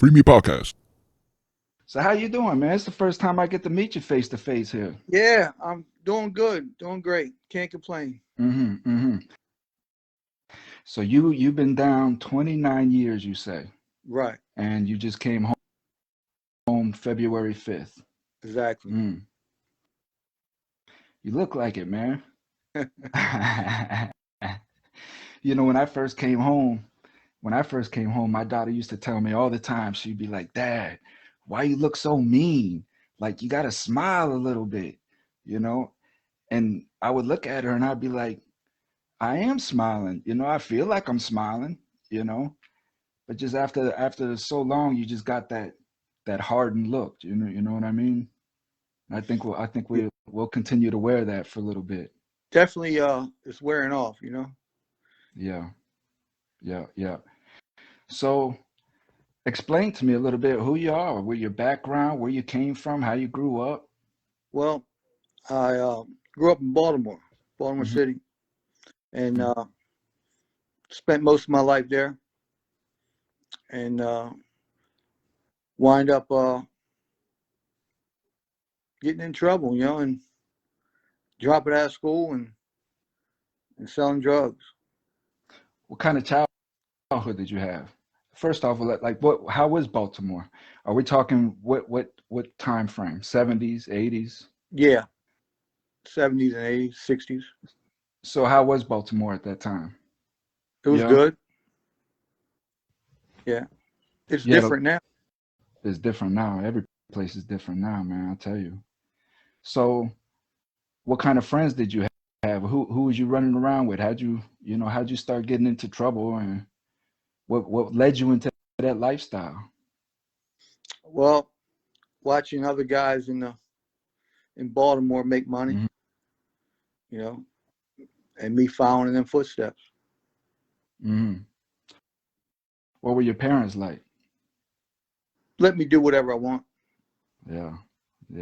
Free Me Podcast. So how you doing, man? It's the first time I get to meet you face to face here. Yeah, I'm doing good, doing great. Can't complain. Mm-hmm. So you've been down 29 years, you say, Right, and you just came home February 5th. exactly. Mm. You look like it, man. When I first came home, my daughter used to tell me all the time. She'd be like, "Dad, why you look so mean? Like you gotta smile a little bit, you know?" And I would look at her and I'd be like, I am smiling. I feel like I'm smiling, you know, but just after so long, you just got that hardened look. You know what I mean? I think Yeah, we'll continue to wear that for a little bit. definitely. It's wearing off. Yeah, yeah. So explain to me a little bit who you are, where your background, where you came from, how you grew up. Well, I grew up in Baltimore, Baltimore Hmm. City, and spent most of my life there, and wind up getting in trouble, and dropping out of school and selling drugs. What kind of childhood did you have? First off, like what? How was Baltimore? Are we talking what time frame? 70s, 80s? Yeah, 70s and 80s, 60s. So how was Baltimore at that time? It was Yeah, good. Yeah, it's yeah. different now. It's different now. Every place is different now, man. I'll tell you. So, what kind of friends did you have? Who was you running around with? How'd you start getting into trouble, and what led you into that lifestyle? Well, watching other guys in Baltimore make money, Hmm. you know, and me following in them footsteps. Hmm. What were your parents like? Let me do whatever I want. Yeah, yeah.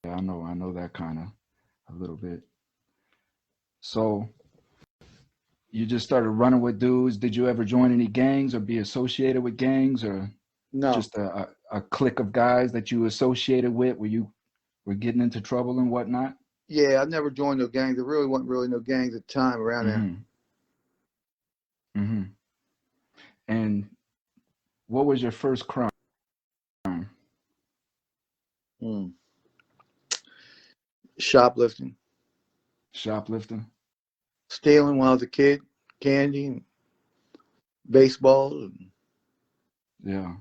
I know that kind of a little bit. So you just started running with dudes. Did you ever join any gangs or be associated with gangs, or No. just a clique of guys that you associated with where you were getting into trouble and whatnot? Yeah, I never joined no gangs. There really wasn't really no gangs at the time around there. Hmm. Hmm. And what was your first crime? Mm. Shoplifting, Shoplifting? stealing when I was a kid, candy, and baseballs. And, Yeah,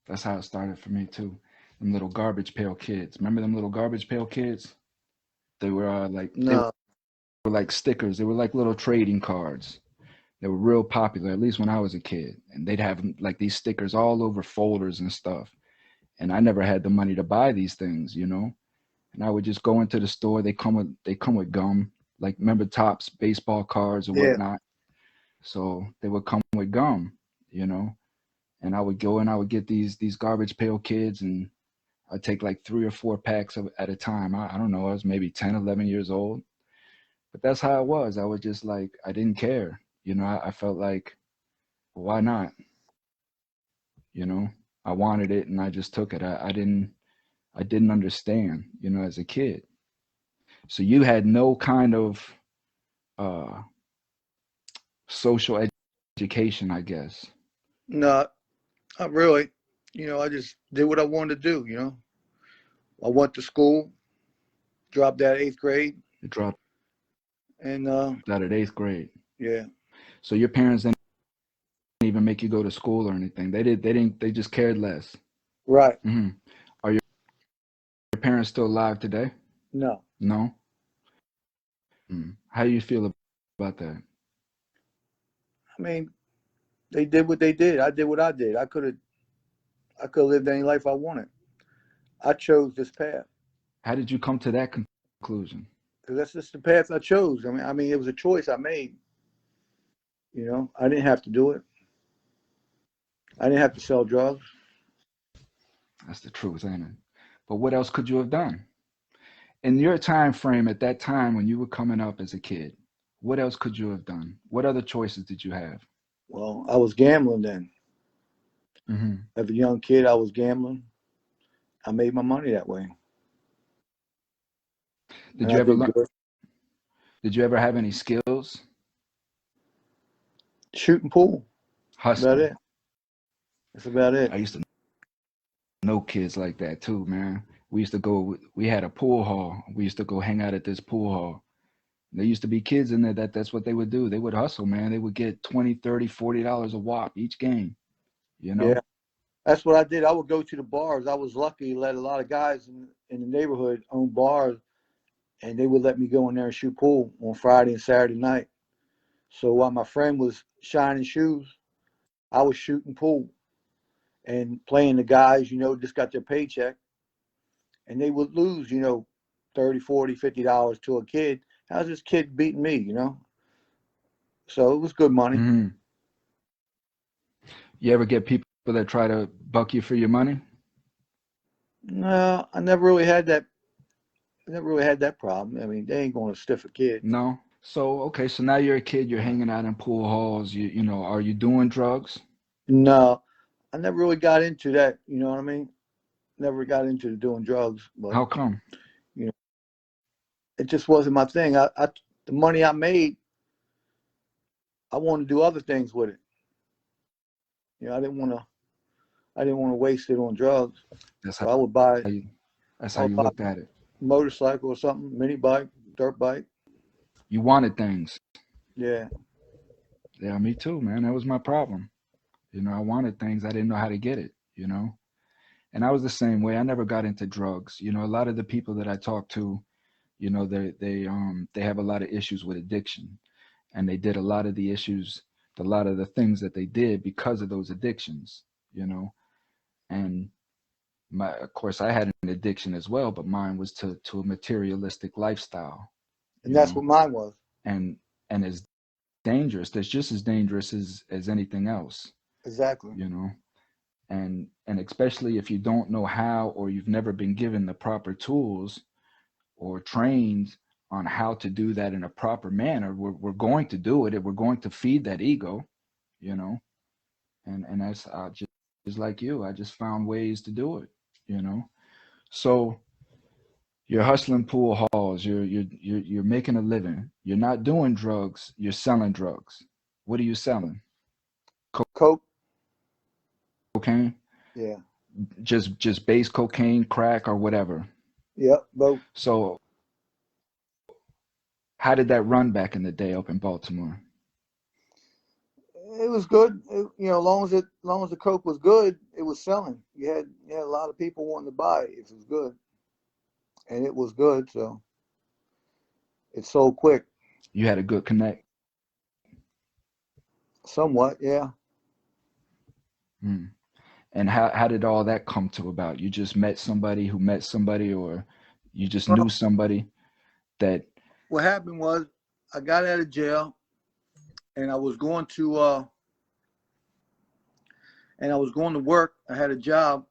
that's how it started for me too. Them little garbage pail kids. Remember them little garbage pail kids? They no, were like stickers. They were like little trading cards. They were real popular, at least when I was a kid. And they'd have like these stickers all over folders and stuff. And I never had the money to buy these things. And I would just go into the store. They come with gum, like remember Topps baseball cards or yeah, whatnot. So they would come with gum, you know. And I would go and I would get these garbage pail kids, and I'd take like 3 or 4 packs at a time. I don't know, I was maybe 10, 11 years old. But that's how it was. I was just like, I didn't care. I felt like, why not? You know, I wanted it and I just took it. I didn't understand, as a kid. So you had no kind of uh, social education, I guess. no, not really. I just did what I wanted to do. I went to school, dropped out of eighth grade, You dropped and out at 8th grade. yeah, So your parents didn't even make you go to school or anything. They did. They didn't. They just cared less. right. Hmm. Are your parents still alive today? No, No. How do you feel about that? I mean they did what they did. I did what I did. I could have lived any life I wanted. I chose this path How did you come to that conclusion? because that's just the path I chose. I mean, it was a choice I made. I didn't have to do it. I didn't have to sell drugs. That's the truth, ain't it? But what else could you have done? In your time frame at that time when you were coming up as a kid, what else could you have done? What other choices did you have? Well, I was gambling then. Hmm. As a young kid, I was gambling. I made my money that way, and Did I you ever did learn? good. Did you ever have any skills? Shooting pool. That's about Hustling. it. That's about it. I used to know kids like that too, man. We used to go. We had a pool hall. We used to go hang out at this pool hall. There used to be kids in there that's what they would do. They would hustle, man. They would get 20, 30, $40 a whop each game, you Yeah, know? that's what I did. I would go to the bars. I was lucky. Let a lot of guys in the neighborhood own bars, and they would let me go in there and shoot pool on Friday and Saturday night. So while my friend was shining shoes, I was shooting pool and playing the guys, just got their paycheck, and they would lose, 30, 40, $50 to a kid. How's this kid beating me? So it was good money. Hmm. You ever get people that try to buck you for your money? No, I never really had that. I never really had that problem. I mean, they ain't going to stiff a kid. No. So okay, so now you're a kid, you're hanging out in pool halls, you know, are you doing drugs? No, I never really got into that. You know what I mean? Never got into doing drugs, but How come? you know, it just wasn't my thing. The money I made, I wanted to do other things with it. I didn't want to. I didn't want to waste it on drugs. That's So how you that's I how would you buy looked at it. a motorcycle or something, mini bike, dirt bike. You wanted things. Yeah, Yeah, me too, man. That was my problem. You know, I wanted things, I didn't know how to get it, you know? And I was the same way. I never got into drugs. You know, a lot of the people that I talk to, you know, they have a lot of issues with addiction, and they did a lot of the issues, a lot of the things that they did because of those addictions, you know. And of course, I had an addiction as well, but mine was to a materialistic lifestyle, and you that's know. what mine was. And it's dangerous. That's just as dangerous as anything else, Exactly. you know. And especially if you don't know how, or you've never been given the proper tools or trained on how to do that in a proper manner, we're going to do it, and we're going to feed that ego, you know. And that's just like you, I just found ways to do it, you know. So you're hustling pool halls, you're making a living, you're not doing drugs, you're selling drugs. What are you selling? Coke. Cocaine? Yeah. Just base cocaine, crack, or whatever. Yep. Both. So how did that run back in the day up in Baltimore? It was good. Long as the Coke was good, it was selling. You had a lot of people wanting to buy it if it was good, and it was good, so it sold quick. You had a good connect. Somewhat, yeah. Hmm. And how did all that come to about? You just met somebody who met somebody, or you just knew Well, somebody that? what happened was I got out of jail, and I was going to work. I had a job,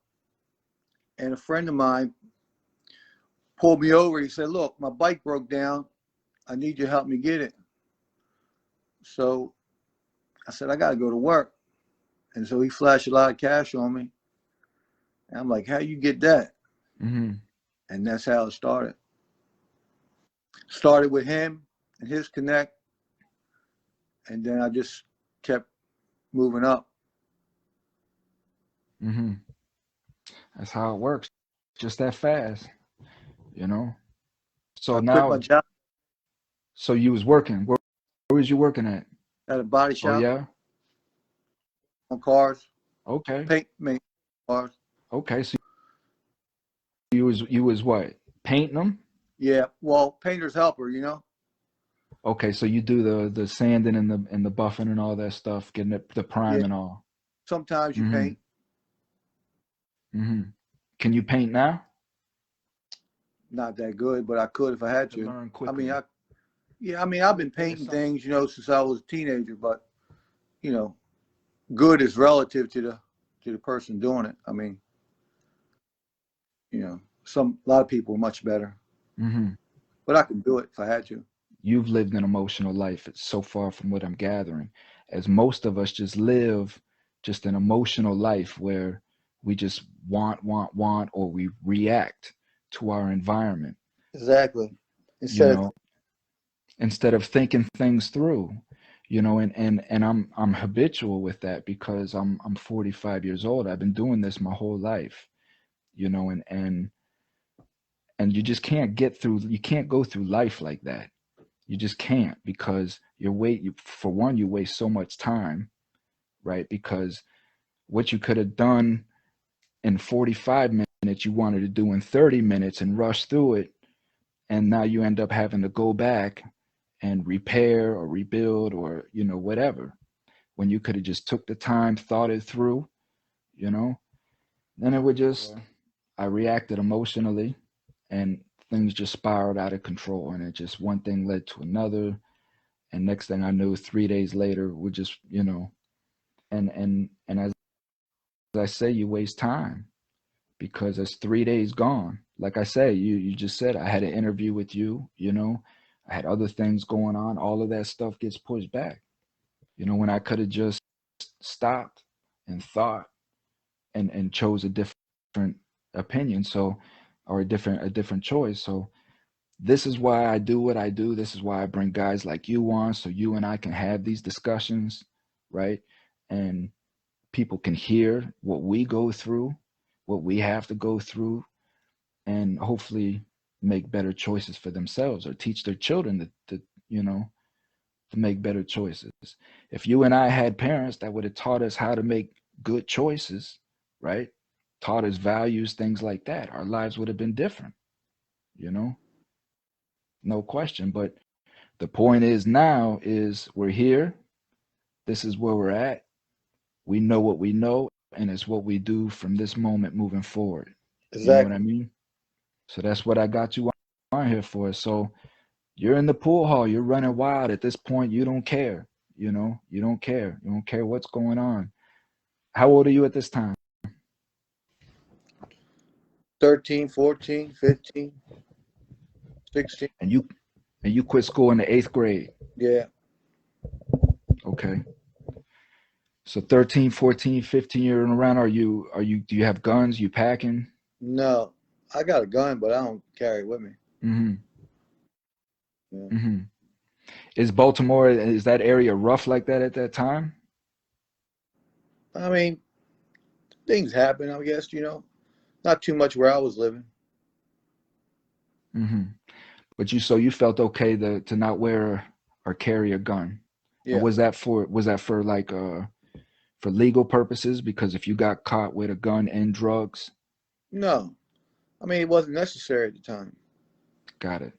and a friend of mine pulled me over. He said, "Look, my bike broke down. I need you to help me get it." So I said, "I got to go to work." And so he flashed a lot of cash on me. And I'm like, "How you get that?" Hmm. And that's how it started. Started with him and his connect, and then I just kept moving up. Hmm. That's how it works. Just that fast, you know. So I quit my now, job so you was working. Where was you working at? at a body Oh shop yeah. on cars, Okay. paint me cars. Okay. So you was what? Painting them? Yeah, well, painter's helper. Okay. So you do the sanding and the buffing and all that stuff, getting the Yeah, prime and all. sometimes you Hmm. paint. Hmm. Can you paint now? Not that good, but I could if I had To to. learn I mean, quickly. I've been painting things, since I was a teenager, but you know, good is relative to the person doing it. I mean, a lot of people are much better, Hmm. but I could do it if I had to. You've lived an emotional life. It's so far from what I'm gathering, as most of us just live just an emotional life where we just want, or we react to our environment, Exactly. you Instead of know, instead of thinking things through, and I'm habitual with that because I'm 45 years old. I've been doing this my whole life, and you just can't you can't go through life like that. You just can't, because for one, you waste so much time, right? Because what you could have done in 45 minutes, you wanted to do in 30 minutes and rush through it. And now you end up having to go back and repair or rebuild or, whatever, when you could have just took the time, thought it through, you know, then it would just, I reacted emotionally, and things just spiraled out of control. And it just, one thing led to another. And next thing I knew, 3 days later, we just, and as I say, you waste time because it's 3 days gone. Like I say, you just said, I had an interview with you, I had other things going on. All of that stuff gets pushed back, when I could have just stopped and thought and chose a different opinion. So, or a different choice. So this is why I do what I do. This is why I bring guys like you on, so you and I can have these discussions, right? And people can hear what we go through, what we have to go through, and hopefully make better choices for themselves, or teach their children to make better choices. If you and I had parents that would have taught us how to make good choices, right? Taught us values, things like that, our lives would have been different, you know, no question. But the point is, now is we're here. This is where we're at. We know what we know, and it's what we do from this moment moving forward. You know what I exactly mean? So that's what I got you on here for. So you're in the pool hall, you're running wild at this point. You don't care. You don't care. You don't care what's going on. How old are you at this time? 13, 14, 15, 16. And you quit school in the 8th grade. Yeah. Okay. So 13, 14, 15, you're around. Do you have guns? You packing? No, I got a gun, but I don't carry it with me. Mm-hmm. Yeah. Mm-hmm. Is that area rough like that at that time? I mean, things happen, I guess, not too much where I was living. Mm-hmm. But you felt okay to not wear or carry a gun. And Yeah. was that for like for legal purposes? Because if you got caught with a gun and drugs, No, I mean, it wasn't necessary at the time. got it.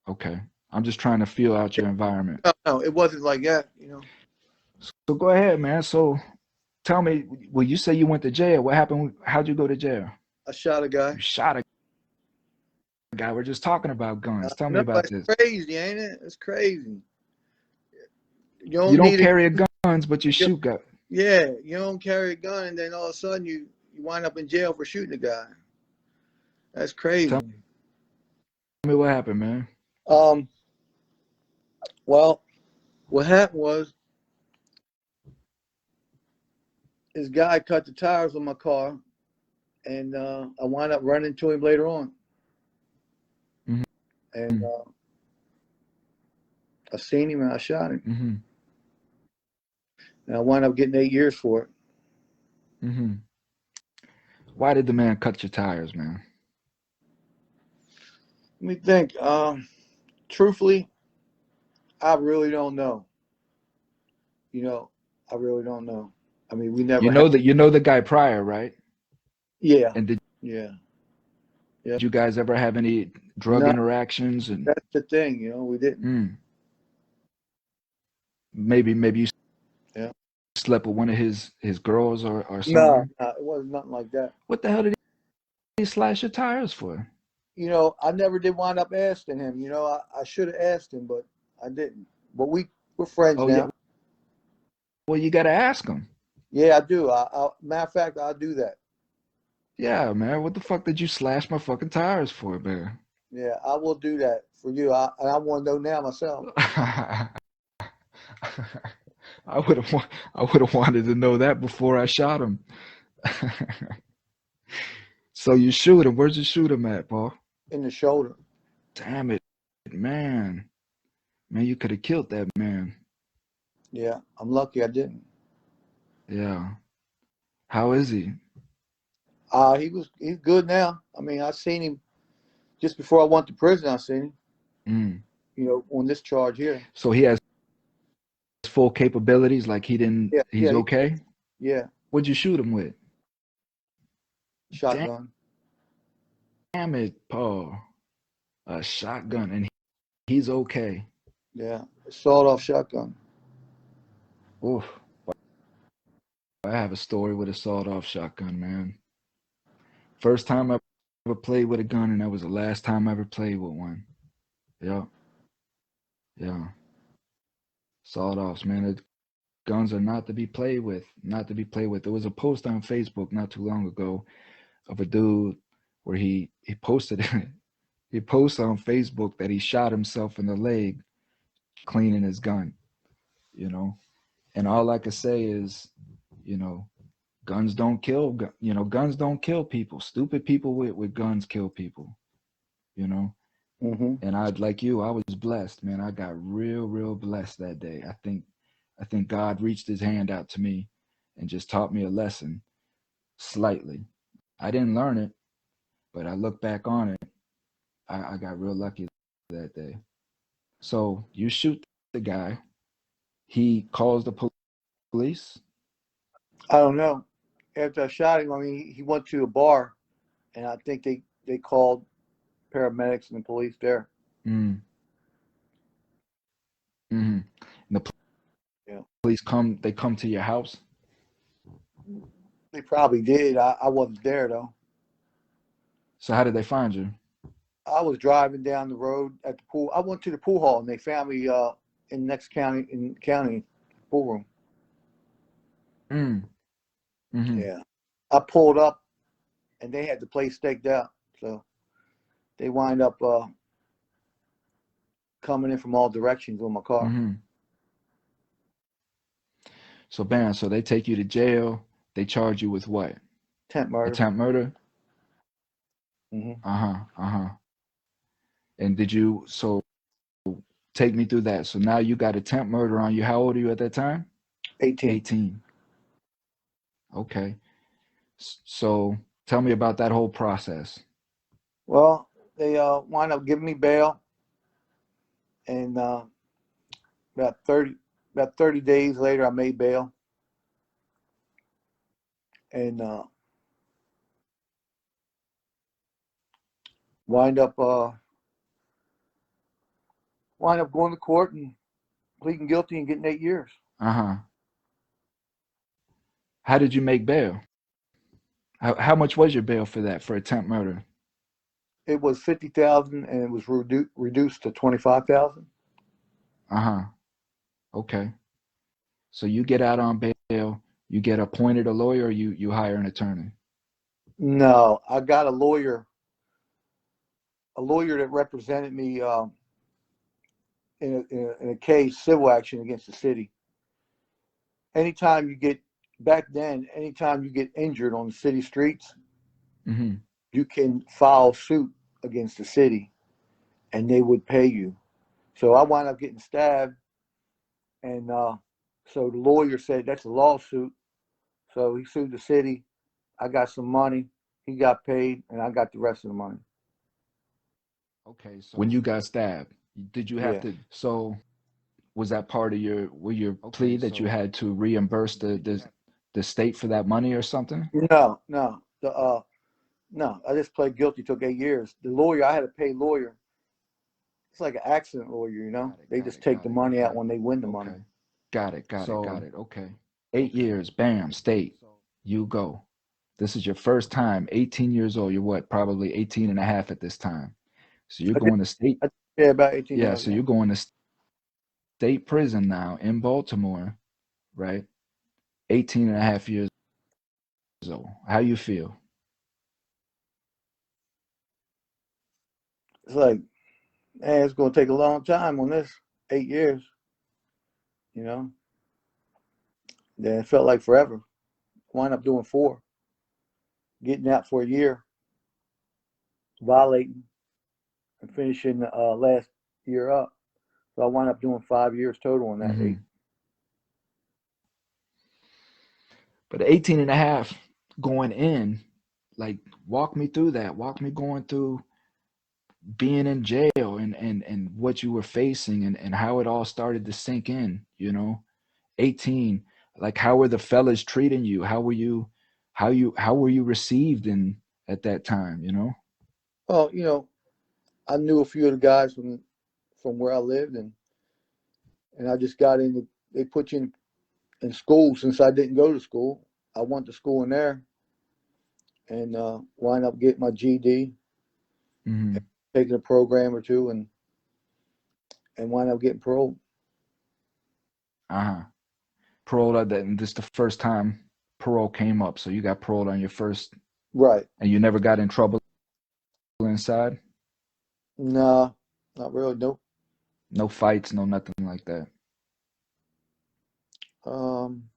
Okay. I'm just trying to feel out your environment. No, no, it wasn't like that. So go ahead, man. So tell me, well, you say you went to jail. What happened? How'd you go to jail? I shot a guy. You shot a guy. We're just talking about I guns. Tell me know about it's this. crazy, ain't it? It's crazy. You You don't don't need a carry guns, but you gun. shoot guns. Yeah, you don't carry a gun, and then all of a sudden you wind up in jail for shooting a guy. That's Tell crazy. me what happened, man. Um, well, what happened was this guy cut the tires on my car, and I wound up running into him later on, Mm-hmm. and I seen him and I shot him, Mm-hmm. and I wound up getting 8 years for it. Mm-hmm. Why did the man cut your tires, man? Let me think. Truthfully, I really don't know. You know, I really don't know. I mean, we never had. You know the guy prior, right? Yeah, And did yeah, yeah. you guys ever have any drug No, interactions? And that's the thing. We didn't. mm, maybe you Yeah. slept with one of his girls or No, something. no, it wasn't nothing like that. What the hell did he slash your tires for? I never did wind up asking him. I should have asked him, but I didn't. But we're friends Oh yeah. now. Well, you gotta ask him. Yeah, I do. Matter of fact, I'll do that. Yeah, man. What the fuck did you slash my fucking tires for, man? Yeah, I will do that for you. I want to know now myself. I would have wanted to know that before I shot him. So you shoot him. Where'd you shoot him at, Paul? in the shoulder. Damn it, man. Man, you could have killed that man. Yeah, I'm lucky I didn't. Yeah. How is he? He's good now. I mean, I seen him just before I went to prison. I seen him, Mm. on this charge here. So he has full capabilities. Like he didn't. Yeah, He's yeah, okay. yeah. What'd you shoot him with? Shotgun. Damn it, Paul. A shotgun, and he's okay. Yeah, sawed off shotgun. Oof. I have a story with a sawed-off shotgun, man. First time I ever played with a gun, and that was the last time I ever played with one. Yeah, yeah. Sawed-offs, man. Guns are not to be played with. Not to be played with. There was a post on Facebook not too long ago of a dude where he posted he posted on Facebook that he shot himself in the leg cleaning his gun. You know, and all I could say is, you know, guns don't kill. Guns don't kill people. Stupid people with guns kill people. You know, Mm-hmm. and I like you. I was blessed, man. I got real blessed that day. I think God reached His hand out to me and just taught me a lesson slightly. I didn't learn it, but I look back on it. I got real lucky that day. So you shoot the guy. He calls the police. I don't know. After I shot him, I mean, he went to a bar, and I think they called paramedics and the police there. Mm, mm-hmm. And the Yeah, police come. They come to your house. they probably did. I wasn't there though. So how did they find you? I was driving down the road at the pool. I went to the pool hall, and they found me in the next county pool room. Mm, mm-hmm. Yeah, I pulled up, and they had the place staked out. So they wind up coming in from all directions with my car. Mm-hmm. So bam. So they take you to jail. They charge you with what? Attempt murder. Attempt murder. Mm-hmm. Uh huh. Uh huh. And did you? So take me through that. So now you got attempt murder on you. How old are you at that time? 18. 18. Okay. So tell me about that whole process. Well, they wind up giving me bail, and about 30 about 30 days later, I made bail, and wind up uh, wind up going to court and pleading guilty and getting 8 years. Uh huh. How did you make bail? How much was your bail for that for attempt murder? It was 50,000, and it was reduced to 25,000. Uh huh. Okay. So you get out on bail. You get appointed a lawyer. Or you hire an attorney. No, I got a lawyer that represented me in a case, civil action against the city. Anytime you get Back then, anytime you get injured on the city streets, Mm-hmm. you can file suit against the city, and they would pay you. So I wound up getting stabbed, and so the lawyer said that's a lawsuit. So he sued the city. I got some money. He got paid, and I got the rest of the money. Okay. So when you got stabbed, did you have Yeah. to? So was that part of your plea that you had to reimburse the state for that money or something? No, no, no. I just pled guilty. Took 8 years. The lawyer, I had to pay lawyer. It's like an accident lawyer, you know. Got it. They Got just it. take Got the it. money out Okay. when they win the money. Okay. Got it. Got it. Got it. Okay. 8 years. Bam. State. You go. This is your first time. 18 years old. You're what? Probably 18 and a half at this time. So you're I did, going to state. yeah, about 18 Yeah. years. So Yeah. you're going to state prison now in Baltimore, right? 18 and a half years old. How you feel? It's like, man, it's gonna take a long time on this. 8 years, you know. Then it felt like forever. Wound up doing 4, getting out for a year, violating, and finishing last year up. So I wound up doing 5 years total on that 8. Mm-hmm. But 18 and a half going in, like, walk me through that. Walk me going through being in jail and what you were facing and how it all started to sink in, 18, like, how were the fellas treating you? How were you received in at that time? Well, I knew a few of the guys from where I lived, and I just got in. They put you in school since I didn't go to school. I went to school in there and wind up getting my GD, Mm-hmm. taking a program or two, and wind up getting paroled. Uh-huh. Parole, and this the first time parole came up, so you got paroled on your first, Right. and you never got in trouble inside? Nah, not really. Nope. No fights, no nothing like that. Um,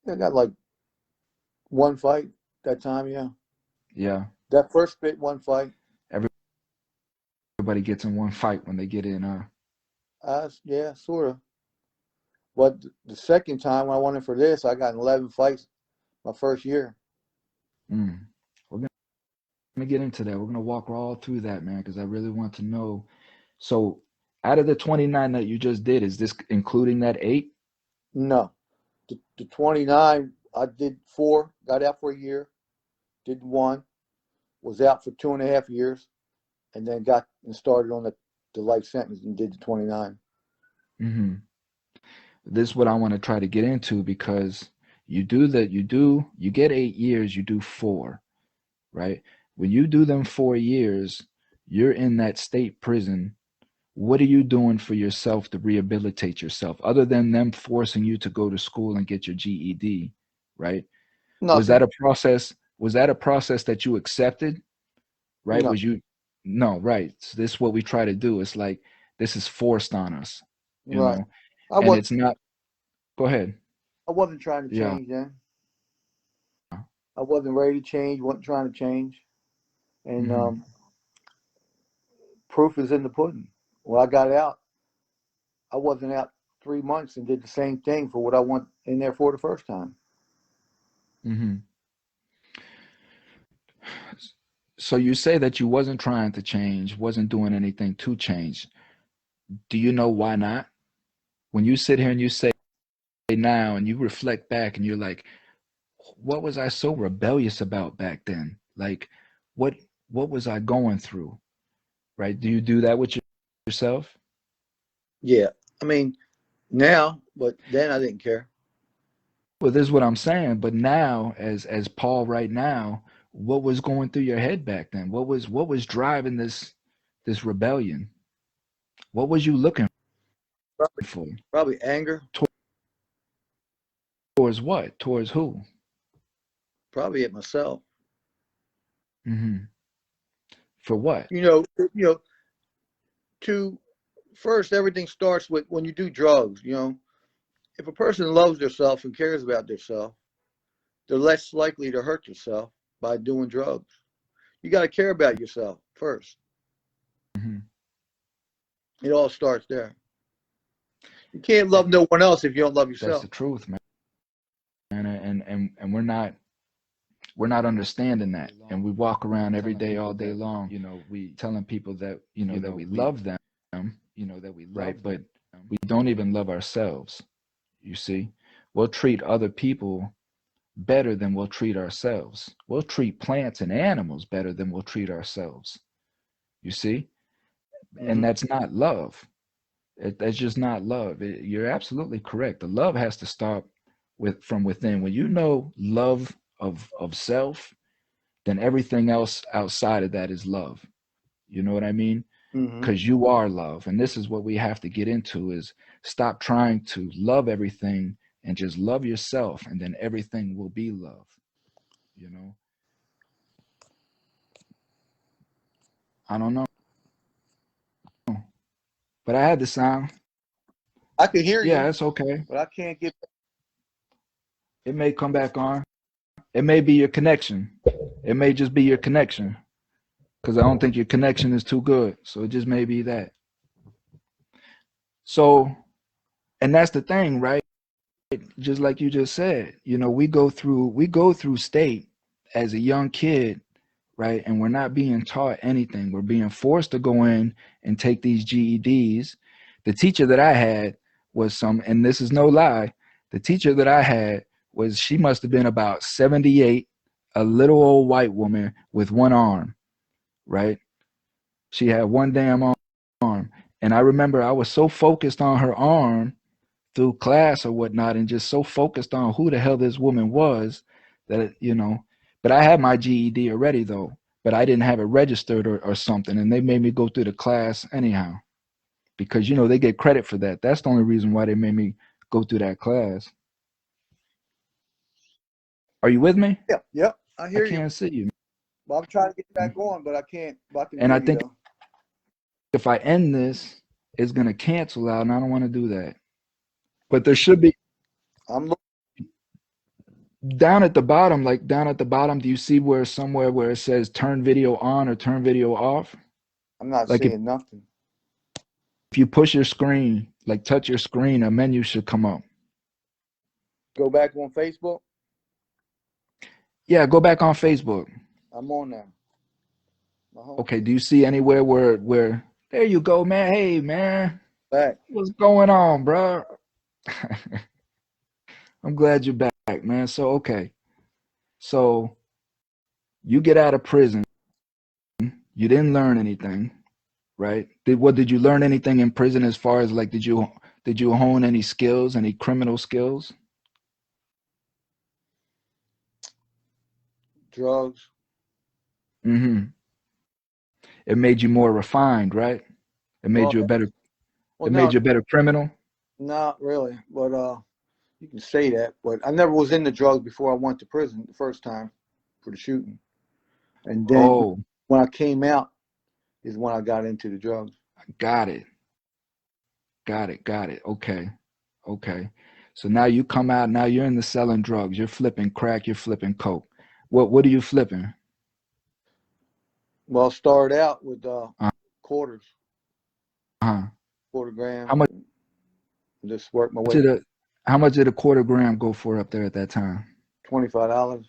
I got like one fight that time. Yeah, Yeah. that first bit, one fight. Everybody gets in one fight when they get in. Yeah, sort of. But the second time when I went in for this, I got in 11 fights my first year. Mm. We're gonna get into that. We're gonna walk all through that, man, because I really want to know. So, out of the 29 that you just did, is this including that 8? No, the 29, I did 4, got out for a year, did 1, was out for 2.5 years, and then got and started on the life sentence and did the 29. Mm-hmm. This is what I want to try to get into, because you get 8 years, you do 4, right? When you do them 4 years, you're in that state prison. What are you doing for yourself to rehabilitate yourself, other than them forcing you to go to school and get your GED, right? Was that Nothing. a process? Was that a process that you accepted, right? No. Was you No, right. So this is what we try to do. It's like this is forced on us, you Right. know, I and was it's not. Go ahead. I wasn't trying to Yeah. change then. I wasn't ready to change. wasn't trying to change, and Mm-hmm. proof is in the pudding. When I got out, I wasn't out 3 months and did the same thing for what I went in there for the first time. Mm-hmm. So you say that you wasn't trying to change, wasn't doing anything to change. Do you know why not? When you sit here and you say now and you reflect back and you're like, what was I so rebellious about back then? Like, what what was I going through? Right? Do you do that with yourself? Yeah, I mean now, but then I didn't care. Well, this is what I'm saying. But now, as Paul, right now, what was going through your head back then? What was driving this rebellion? What was you looking Probably, for? probably anger. Towards what? Towards who? Probably at myself. Hmm. For what? You know, to first everything starts with when you do drugs. If a person loves themselves and cares about themselves, they're less likely to hurt themselves by doing drugs. You got to care about yourself first. Hmm. It all starts there. You can't love no one else if you don't love That's yourself. the truth, man. And we're not understanding that, and we walk around every day, all day long, we telling people that that we love them, right? But we don't even love ourselves. You see, we'll treat other people better than we'll treat ourselves. We'll treat plants and animals better than we'll treat ourselves. You see, and Mm-hmm. that's not love. That's just not love. You're absolutely correct. The love has to start from within. When you know love of self, then everything else outside of that is love. You know what I mean? Mm-hmm. Because you are love. And this is what we have to get into, is stop trying to love everything and just love yourself, and then everything will be love. You know? I don't know. But I had the sound. I can hear Yeah, you, it's okay. but I can't get. It may come back on. It may be your connection. It may just be your connection. Because I don't think your connection is too good. So it just may be that. So, and that's the thing, right? Just like you just said, we go through state as a young kid, right? And we're not being taught anything. We're being forced to go in and take these GEDs. The teacher that I had was and this is no lie, the teacher that I had was, she must have been about 78, a little old white woman with one arm, right? She had one damn arm. And I remember I was so focused on her arm through class or whatnot, and just so focused on who the hell this woman was that, but I had my GED already though, but I didn't have it registered or something. And they made me go through the class anyhow, because, they get credit for that. That's the only reason why they made me go through that class. Are you with me? Yeah, yep, I I hear you. can't see you. Well, I'm trying to get back on, but I can't. But I can And hear I you think though. if I end this, it's going to cancel out, and I don't want to do that. But there should be, I'm look- down at the bottom, like down at the bottom, do you see where somewhere where it says turn video on or turn video off? I'm not Like if seeing nothing. you push your screen, like touch your screen, a menu should come up. Go back on Facebook. Yeah, go back on Facebook. I'm on now. My home Okay, page. do you see anywhere where there you go, man? Hey, man, Back. what's going on, bro? I'm glad you're back, man. So okay, so you get out of prison, you didn't learn anything, right? Did you learn anything in prison, as far as like did you hone any skills, any criminal skills? Drugs. Mm-hmm. It made you more refined, right? It made Well, you a better well, it made no, you a better criminal. not really. But you can say that. But I never was into drugs before I went to prison the first time for the shooting. And then Oh, when I came out is when I got into the drugs. got it. Got it. Okay. Okay. So now you come out, now you're in the selling drugs. You're flipping crack, you're flipping coke. What are you flipping? Well, I started out with quarters, Uh-huh. quarter How grams, much and just worked my way. did a how much did a quarter gram go for up there at that time? $25.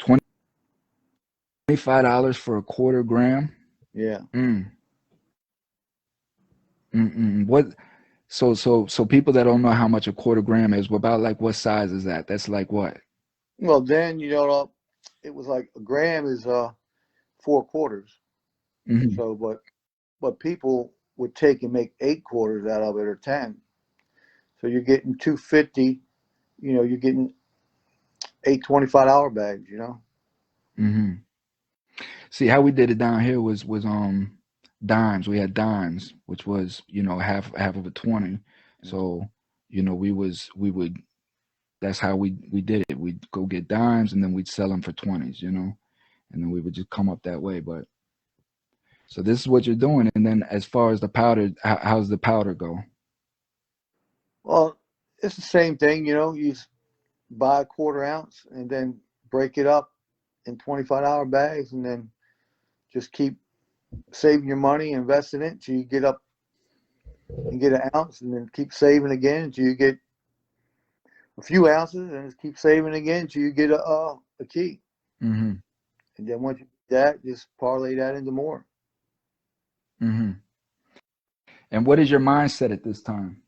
$25 for a quarter gram? Yeah. Mm. Mm-mm. So people that don't know how much a quarter gram is, about like what size is that? That's like what? Well, then it was like a gram is 4 quarters. Mm-hmm. So, but people would take and make 8 quarters out of it or 10. So you're getting 250. You're getting 8 $25 bags. Mm-hmm. See, how we did it down here was dimes. We had dimes, which was, half of a 20. So, we would that's how we did it. We'd go get dimes, and then we'd sell them for 20s, and then we would just come up that way. But so this is what you're doing. And then as far as the powder, how's the powder go? Well, it's the same thing. You buy a quarter ounce and then break it up in $25 bags, and then just keep saving your money, investing it until you get up and get an ounce, and then keep saving again until you get a few ounces, and just keep saving again until you get a key. Mm-hmm. And then once you get that, just parlay that into more. Mm-hmm. And what is your mindset at this time?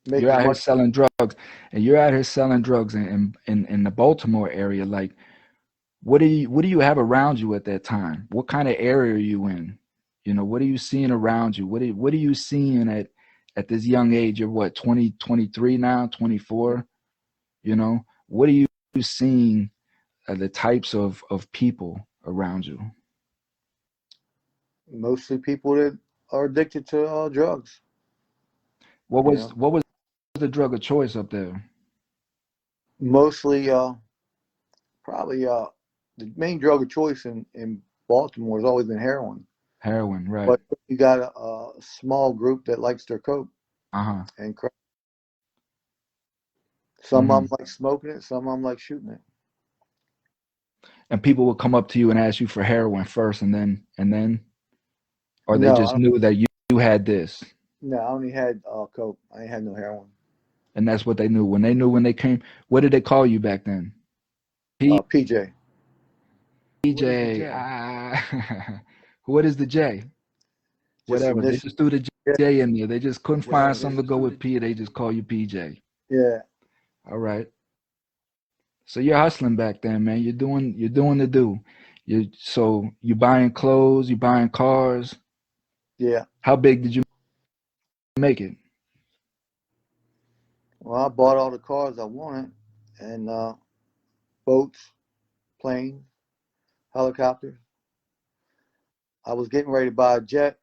Make You're as out here much. selling drugs, and you're out here selling drugs in the Baltimore area. Like, what do you have around you at that time? What kind of area are you in? What are you seeing around you? What are you seeing at this young age? You're what, 20, 23 now, 24? What are you seeing, the types of people around you? Mostly people that are addicted to drugs. What You was know, what was the drug of choice up there? mostly probably the main drug of choice in Baltimore has always been heroin. Heroin, right? But you got a small group that likes their coke Uh-huh. and crack. Some of them like smoking it, some of them like shooting it. And people would come up to you and ask you for heroin first, and then, or they No, just knew that you had this, no, I only had coke. I ain't had no heroin. and that's what they knew. When they came, what did they call you back then? PJ. PJ. Ah, what is the J? Just Whatever. They initial. just threw the Yeah, J in there. They just couldn't find something to go with P. They just call you PJ. yeah, All right. So you're hustling back then, man. You're doing the do. You buying clothes, you buying cars. yeah. How big did you make it? Well, I bought all the cars I wanted, and boats, planes, helicopters. I was getting ready to buy a jet.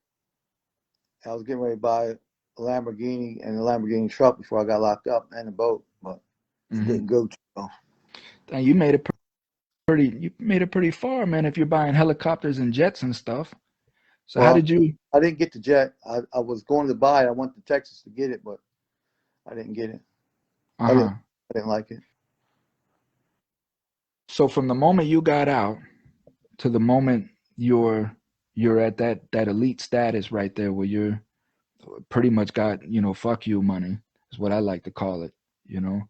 I was getting ready to buy a Lamborghini and a Lamborghini truck before I got locked up, and a boat, but it Mm-hmm. didn't go too well. And you made it pretty far, man. If you're buying helicopters and jets and stuff. So how Well, did you? I didn't get the jet. I was going to buy it. I went to Texas to get it, but I didn't get it. Uh I didn't. huh. I didn't like it. So from the moment you got out to the moment you're at that elite status right there, where you're pretty much got fuck you money is what I like to call it. You know,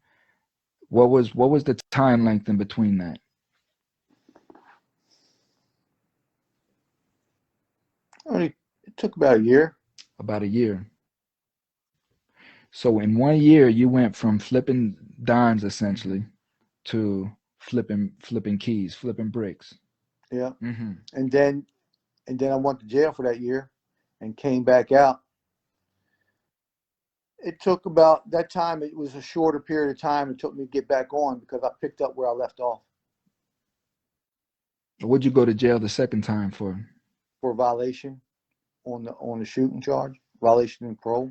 what was the time length in between that? Only it took about a year. About a year. So in 1 year, you went from flipping dimes essentially to flipping keys, flipping bricks. Yeah, Mm-hmm. and then I went to jail for that year, and came back out. It took about that time. It was a shorter period of time it took me to get back on because I picked up where I left off What'd you go to jail the second time for? for violation on the shooting charge, violation and parole.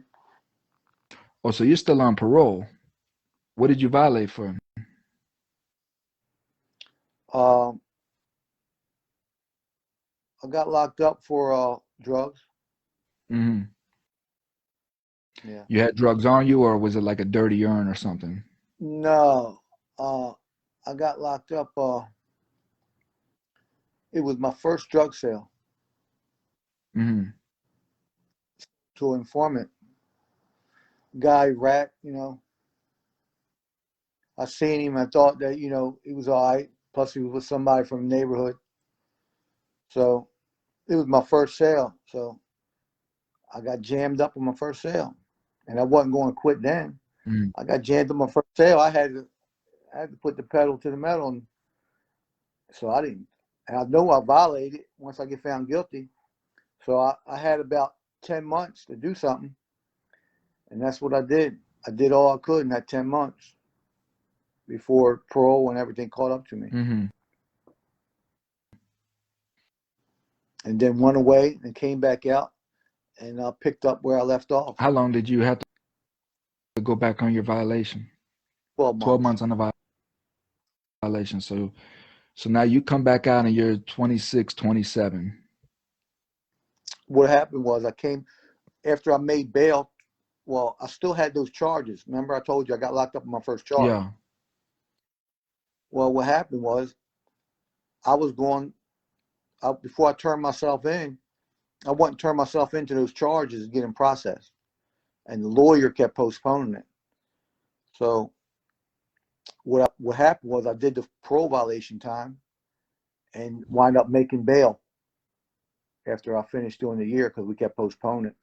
Oh, so you're still on parole. What did you violate for? Um, I got locked up for drugs. Mm-hmm. Yeah. You had drugs on you, or was it like a dirty urn or something? No, I got locked up. It was my first drug sale Mm-hmm. to an informant guy, rat. I seen him. I thought that he was all right. Plus, he was with somebody from the neighborhood. So it was my first sale. So I got jammed up on my first sale, and I wasn't going to quit then. Mm-hmm. I got jammed up on my first sale. I had to put the pedal to the metal, and so I didn't. And I know I violated once I get found guilty. So I had about 10 months to do something, and that's what I did. I did all I could in that 10 months before parole and everything caught up to me. Mm-hmm. And then went away and came back out and picked up where I left off. How long did you have to go back on your violation? 12 12 months. months on the violation. So now you come back out and you're 26, 27. What happened was I came after I made bail. Well, I still had those charges. Remember I told you I got locked up on my first charge. Yeah. Well, what happened was I was going, before I turned myself in, I wouldn't turn myself into those charges and get them processed. And the lawyer kept postponing it. So what happened was I did the parole violation time and wind up making bail after I finished doing the year because we kept postponing it.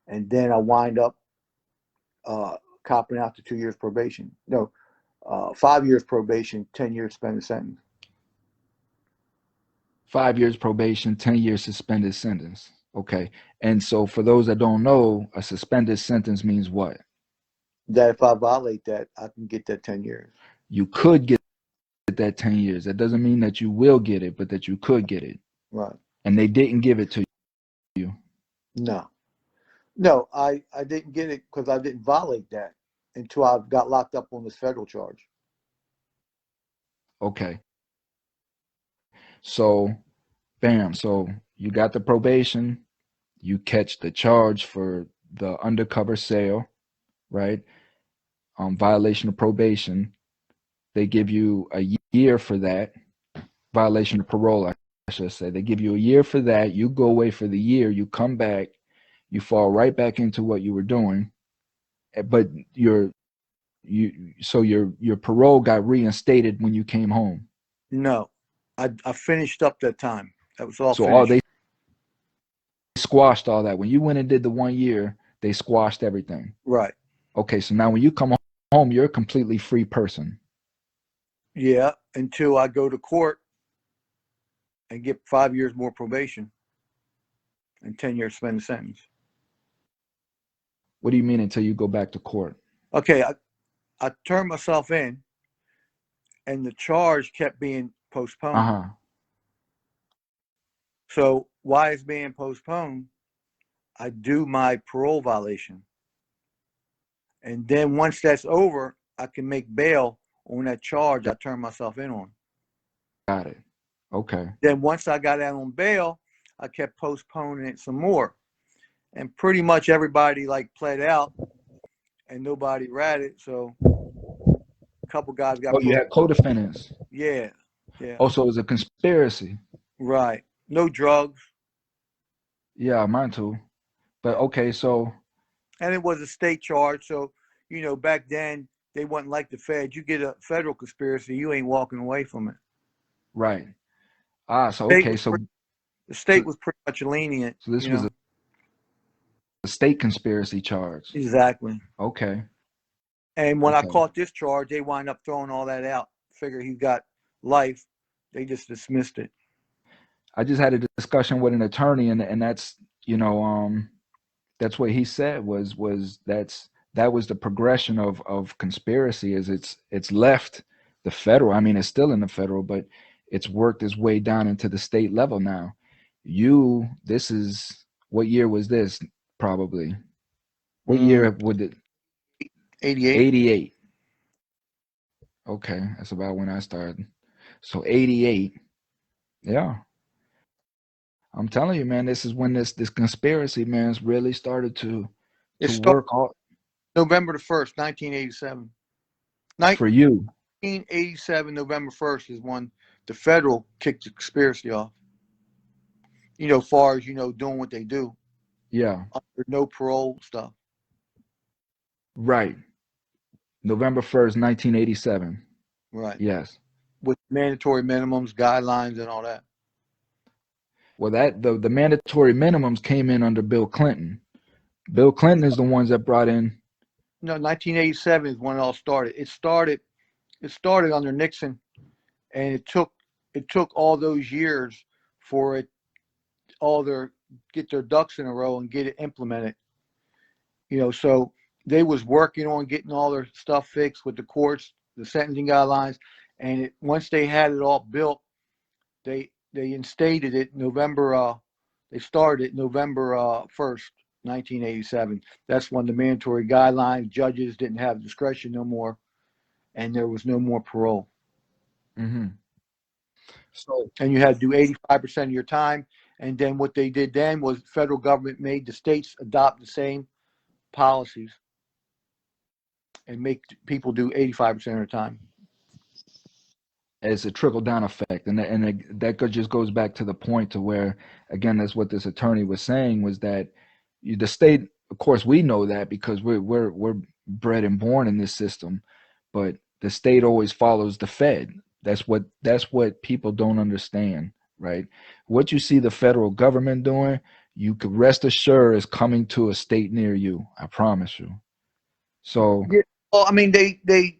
And then I wind up copping out to 2 years probation. No, 5 years probation, 10 years suspended sentence. 5 years probation, 10 years suspended sentence. Okay. And so for those that don't know, a suspended sentence means what? That if I violate that, I can get that 10 years. You could get that 10 years. That doesn't mean that you will get it, but that you could get it. Right. And they didn't give it to you. No. No, I didn't get it because I didn't violate that until I got locked up on this federal charge. Okay. So, bam. So you got the probation, you catch the charge for the undercover sale, right? violation of probation. They give you a year for that. Violation of parole, I should say. They give you a year for that. You go away for the year. You come back. You fall right back into what you were doing. But your parole got reinstated when you came home. No, I finished up that time. That was all So all finished. they squashed all that. When you went and did the 1 year, they squashed everything. Right. Okay, so now when you come home, you're a completely free person. Yeah, until I go to court and get 5 years more probation and 10 years suspended sentence. What do you mean until you go back to court? Okay, I turned myself in, and the charge kept being postponed. Uh-huh. So why it's being postponed? I do my parole violation. And then once that's over, I can make bail on that charge I turned myself in on. Got it. Okay. Then once I got out on bail, I kept postponing it some more. And pretty much everybody like pled out and nobody ratted. So a couple guys got Oh, you had co-defendants. Yeah. Yeah. Oh, so it was a conspiracy. Right. No drugs. Yeah, mine too. But okay, so And it was a state charge. So, back then they wasn't like the Fed. You get a federal conspiracy, you ain't walking away from it. right. Ah, so State okay, was so the state was pretty much lenient. so this was a state conspiracy charge. Exactly. Okay. And when I Okay. caught this charge, they wind up throwing all that out. Figure he got life. They just dismissed it. I just had a discussion with an attorney, and that's that's what he said was that was the progression of conspiracy. Is it's left the federal. I mean, it's still in the federal, but it's worked its way down into the state level now. This is what year was this? Probably. What year would it? 88. 88. Okay, that's about when I started. So 88. Yeah. I'm telling you, man, this is when this conspiracy, man's really started It to started work all November the 1st, 1987. for you. 1987, November 1st is when the federal kicked the conspiracy off. Far as, doing what they do. Yeah. Under no parole stuff. Right. November 1st, 1987. Right. Yes. With mandatory minimums, guidelines, and all that. Well, the mandatory minimums came in under Bill Clinton. Bill Clinton is the ones that brought in. No, 1987 is when it all started. It started under Nixon, and it took all those years for it get their ducks in a row and get it implemented. So they was working on getting all their stuff fixed with the courts, the sentencing guidelines, and once they had it all built, they instated it November. They started it November 1st, 1987. That's when the mandatory guidelines, judges didn't have discretion no more, and there was no more parole. Mm-hmm. So, and you had to do 85% of your time. And then what they did then was the federal government made the states adopt the same policies and make people do 85% of their time. it's a trickle down effect, and that just goes back to the point to where, again, that's what this attorney was saying, was that the state, of course, we know that because we're bred and born in this system, but the state always follows the Fed. That's what people don't understand, right? What you see the federal government doing, you could rest assured is coming to a state near you. I promise you. So Yeah. Well, I mean, they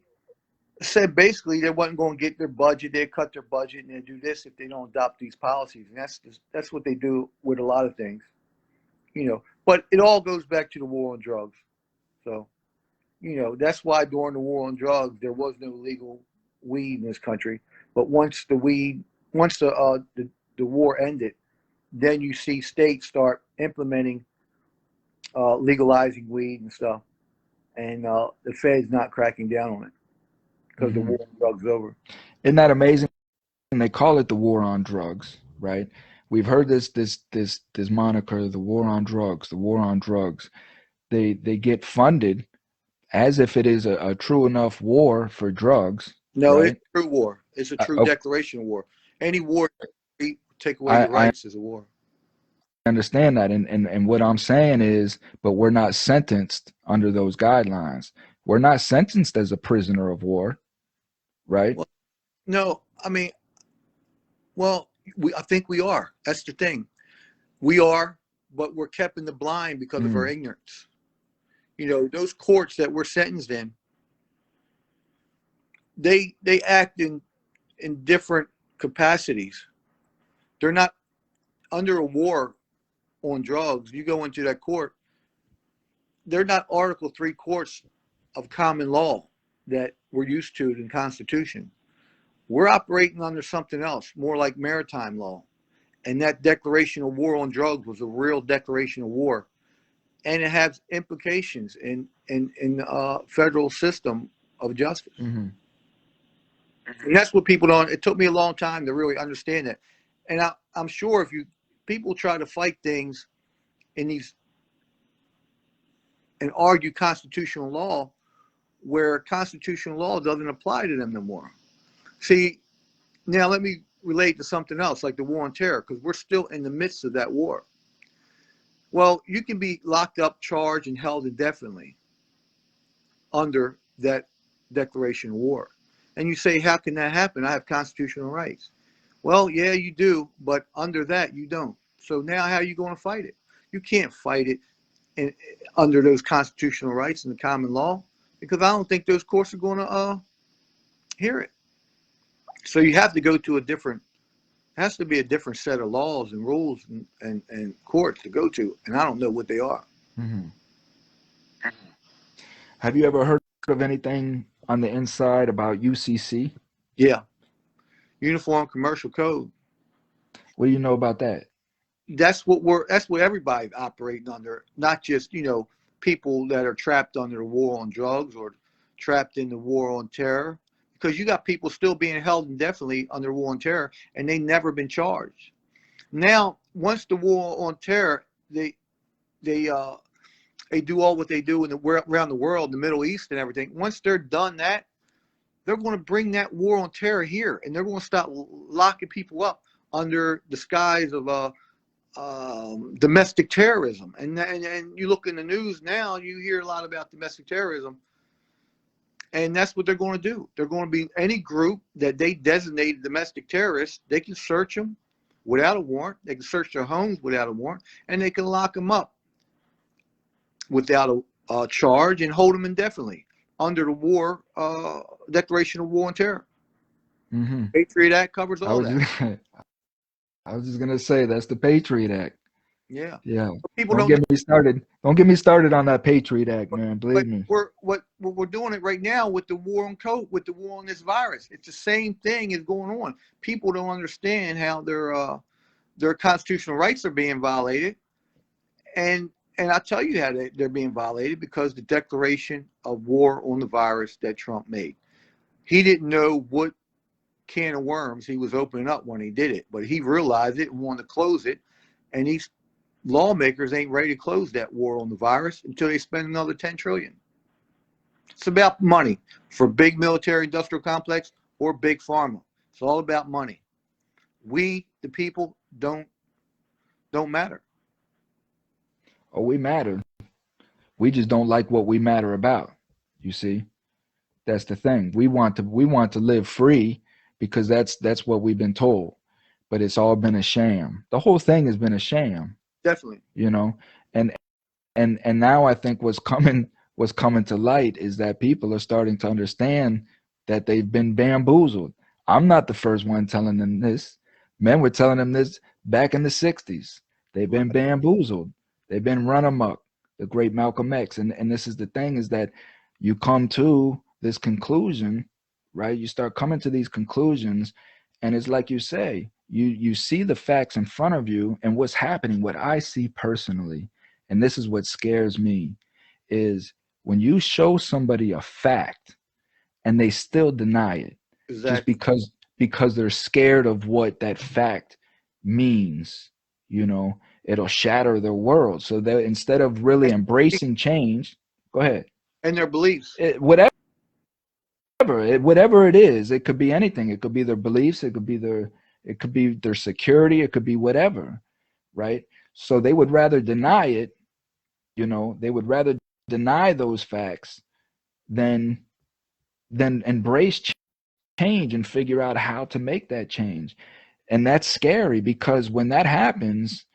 said basically they wasn't going to get their budget. They cut their budget and they do this if they don't adopt these policies. And that's what they do with a lot of things, But it all goes back to the war on drugs. So, that's why during the war on drugs there was no legal weed in this country. But once the war ended, then you see states start implementing legalizing weed and stuff, and the Fed's not cracking down on it because the war on drugs is over. isn't that amazing? They call it the war on drugs, right? We've heard this moniker, the war on drugs, the war on drugs. They get funded as if it is a true enough war for drugs, No, it's right? a true war. It's a true I, declaration of war. Any war take away your I rights is a war. understand that, and what I'm saying is, but we're not sentenced under those guidelines. We're not sentenced as a prisoner of war, right? Well, no, I mean, well, I think we are. That's the thing. We are, but we're kept in the blind because of our Mm, ignorance. You know, those courts that we're sentenced in, they act in different capacities. They're not under a war on drugs. You go into that court, they're not Article 3 courts of common law that we're used to in the Constitution. We're operating under something else, more like maritime law. And that declaration of war on drugs was a real declaration of war. And it has implications in federal system of justice. mm-hmm. And that's what people don't. It took me a long time to really understand that. And I'm sure if you people try to fight things in these and argue constitutional law, where constitutional law doesn't apply to them no more. See, now let me relate to something else, like the war on terror, because we're still in the midst of that war. Well, you can be locked up, charged, and held indefinitely under that declaration of war. And you say, how can that happen? I have constitutional rights. Well, yeah, you do, but under that, you don't. So now how are you going to fight it? You can't fight it in, under those constitutional rights and the common law, because I don't think those courts are going to hear it. So you have to go to a different, has to be a different set of laws and rules and courts to go to, and I don't know what they are. Mm-hmm. Have you ever heard of anything on the inside about UCC? Yeah, Uniform Commercial Code. What do you know about that? That's what everybody's operating under, not just, you know, people that are trapped under the war on drugs or trapped in the war on terror, because you got people still being held indefinitely under war on terror and they never been charged. Now once the war on terror, they they do all what they do in around the world, the Middle East and everything. Once they're done that, they're going to bring that war on terror here, and they're going to start locking people up under the skies of domestic terrorism. And you look in the news now, you hear a lot about domestic terrorism, and that's what they're going to do. They're going to be any group that they designate domestic terrorists. They can search them without a warrant. They can search their homes without a warrant, and they can lock them up without a charge and hold them indefinitely under the war declaration of war on terror. Mm-hmm. Patriot Act covers I all was that. just, I was just gonna say that's the Patriot Act. Yeah, Yeah. but people Don't don't know. get me started. Don't get me started on that Patriot Act, man. But Believe me. we're doing it right now with the war on COVID, with the war on this virus. It's the same thing is going on. People don't understand how their constitutional rights are being violated, and I tell you how they're being violated, because the declaration of war on the virus that Trump made. He didn't know what can of worms he was opening up when he did it, but he realized it and wanted to close it, and these lawmakers ain't ready to close that war on the virus until they spend another 10 trillion. It's about money for big military industrial complex or big pharma. It's all about money. We, the people, don't matter. Oh, we matter. We just don't like what we matter about. You see? That's the thing. We want to live free because that's what we've been told. But it's all been a sham. The whole thing has been a sham, Definitely. you know? And and now I think what's coming to light is that people are starting to understand that they've been bamboozled. I'm not the first one telling them this. Men were telling them this back in the 60s. They've been Right. bamboozled. They've been run amok. The great Malcolm X. And this is the thing, is that you come to this conclusion, right? You start coming to these conclusions, and it's like you say, you see the facts in front of you, and what's happening, what I see personally, and this is what scares me, is when you show somebody a fact and they still deny it just Exactly. because they're scared of what that fact means, it'll shatter their world. So that instead of really embracing change, go ahead. and their beliefs. Whatever it is, it could be anything. It could be their beliefs. It could be their security. It could be whatever, right? So they would rather deny it. They would rather deny those facts than embrace change and figure out how to make that change. And that's scary, because when that happens,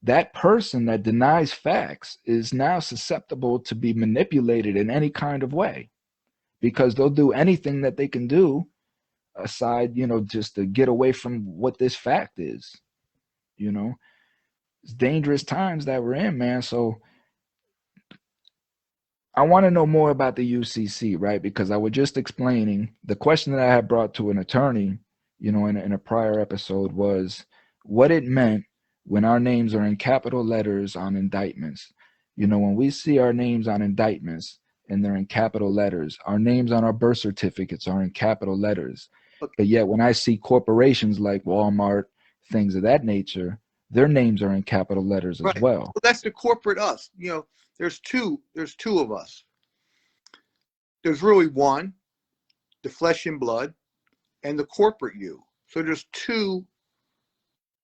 that person that denies facts is now susceptible to be manipulated in any kind of way, because they'll do anything that they can do aside, just to get away from what this fact is. It's dangerous times that we're in, man. So I want to know more about the UCC, right? Because I was just explaining the question that I had brought to an attorney, in a prior episode, was what it meant when our names are in capital letters on indictments. When we see our names on indictments and they're in capital letters, our names on our birth certificates are in capital letters. Okay. But yet when I see corporations like Walmart, things of that nature, their names are in capital letters as Right. well. Well, that's the corporate us. There's two of us. There's really one, the flesh and blood, and the corporate you. So there's two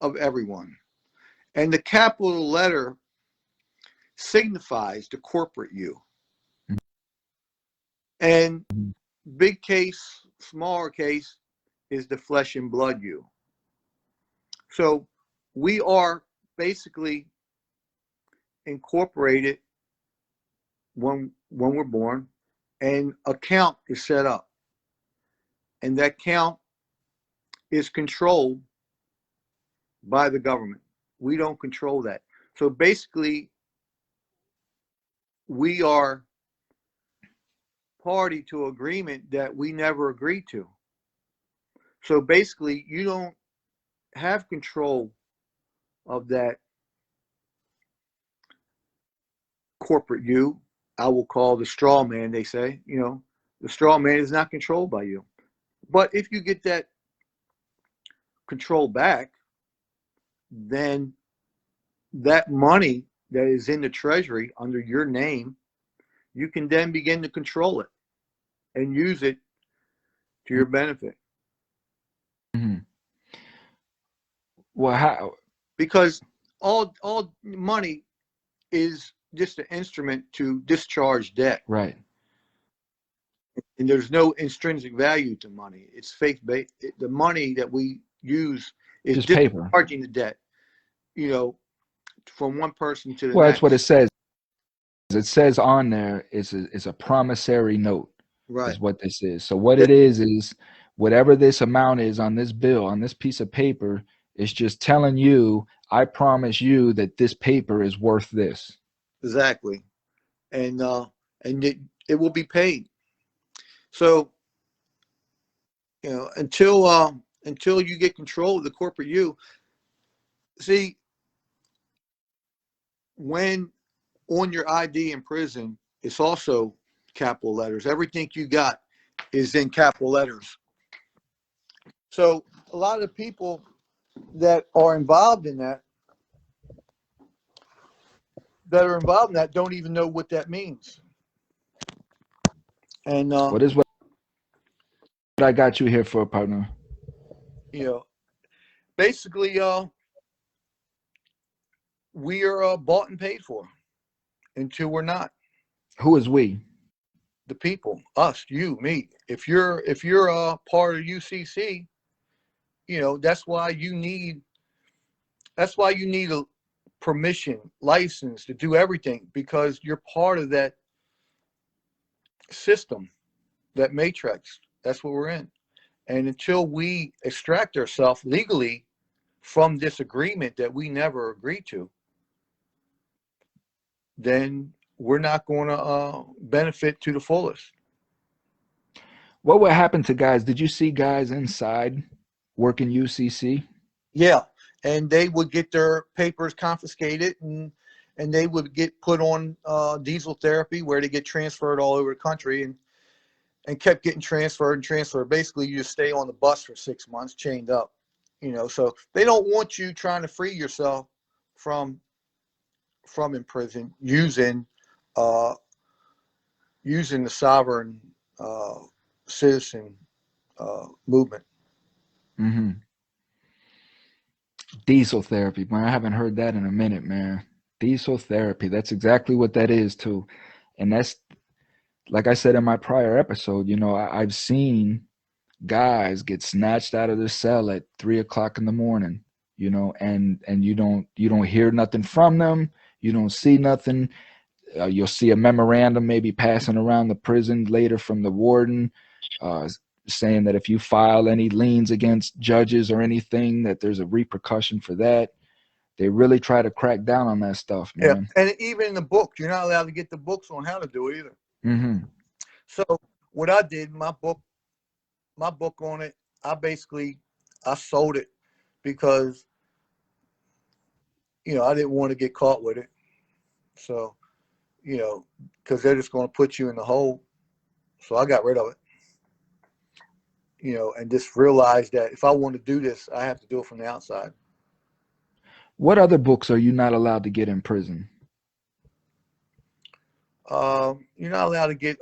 of everyone. And the capital letter signifies the corporate you. And big case, smaller case is the flesh and blood you. So we are basically incorporated when we're born, and a count is set up. And that count is controlled by the government. We don't control that. So basically, we are party to agreement that we never agreed to. So basically, you don't have control of that corporate you. I will call the straw man, they say. The straw man is not controlled by you. But if you get that control back, then that money that is in the treasury under your name, you can then begin to control it and use it to your benefit. Mm-hmm. Well, how? Because all money is just an instrument to discharge debt. Right. And there's no intrinsic value to money. It's faith-based. The money that we use is just paper. Discharging the debt, from one person to the Well, next. that's what it says. It says on there is a promissory note. Right. Is what this is. So what it is whatever this amount is on this bill, on this piece of paper, it's just telling you, I promise you that this paper is worth this. Exactly. And it will be paid. So, until you get control of the corporate you, see, when on your ID in prison, it's also capital letters. Everything you got is in capital letters. So a lot of people that are involved in that, don't even know what that means. And what is what I got you here for, partner? Basically, we are bought and paid for until we're not. Who is we? The people, us, you, me. If you're a part of UCC, that's why you need a permission, license to do everything, because you're part of that system, that matrix. That's what we're in. And until we extract ourselves legally from this agreement that we never agreed to, then we're not going to benefit to the fullest. What would happen to guys? Did you see guys inside working UCC? Yeah, and they would get their papers confiscated, and they would get put on diesel therapy, where they get transferred all over the country, and kept getting transferred and transferred. Basically, you just stay on the bus for 6 months chained up, so they don't want you trying to free yourself from in prison using using the sovereign citizen movement. Mm-hmm. Diesel therapy, man. I haven't heard that in a minute, man. Diesel therapy. That's exactly what that is too. And that's like I said in my prior episode, I've seen guys get snatched out of their cell at 3 o'clock in the morning, and you don't hear nothing from them. You don't see nothing. You'll see a memorandum maybe passing around the prison later from the warden, uh, saying that if you file any liens against judges or anything, that there's a repercussion for that. They really try to crack down on that stuff, Yeah, man. and even in the book, you're not allowed to get the books on how to do it either. Mm-hmm. So what I did, my book on it, I sold it because I didn't want to get caught with it. So because they're just going to put you in the hole. So I got rid of it. And just realized that if I want to do this, I have to do it from the outside. What other books are you not allowed to get in prison? You're not allowed to get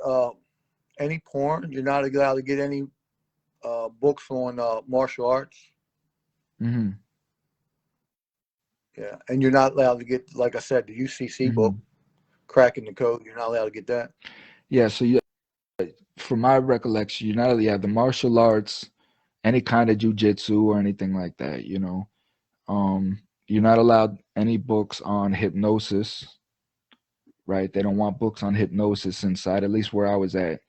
any porn. You're not allowed to get any books on martial arts. Mm-hmm. Yeah, and you're not allowed to get, like I said, the UCC book, Mm-hmm. Cracking the Code. You're not allowed to get that. Yeah, so from my recollection, you're not allowed to have the martial arts, any kind of jujitsu or anything like that. You're not allowed any books on hypnosis, right? They don't want books on hypnosis inside, at least where I was at.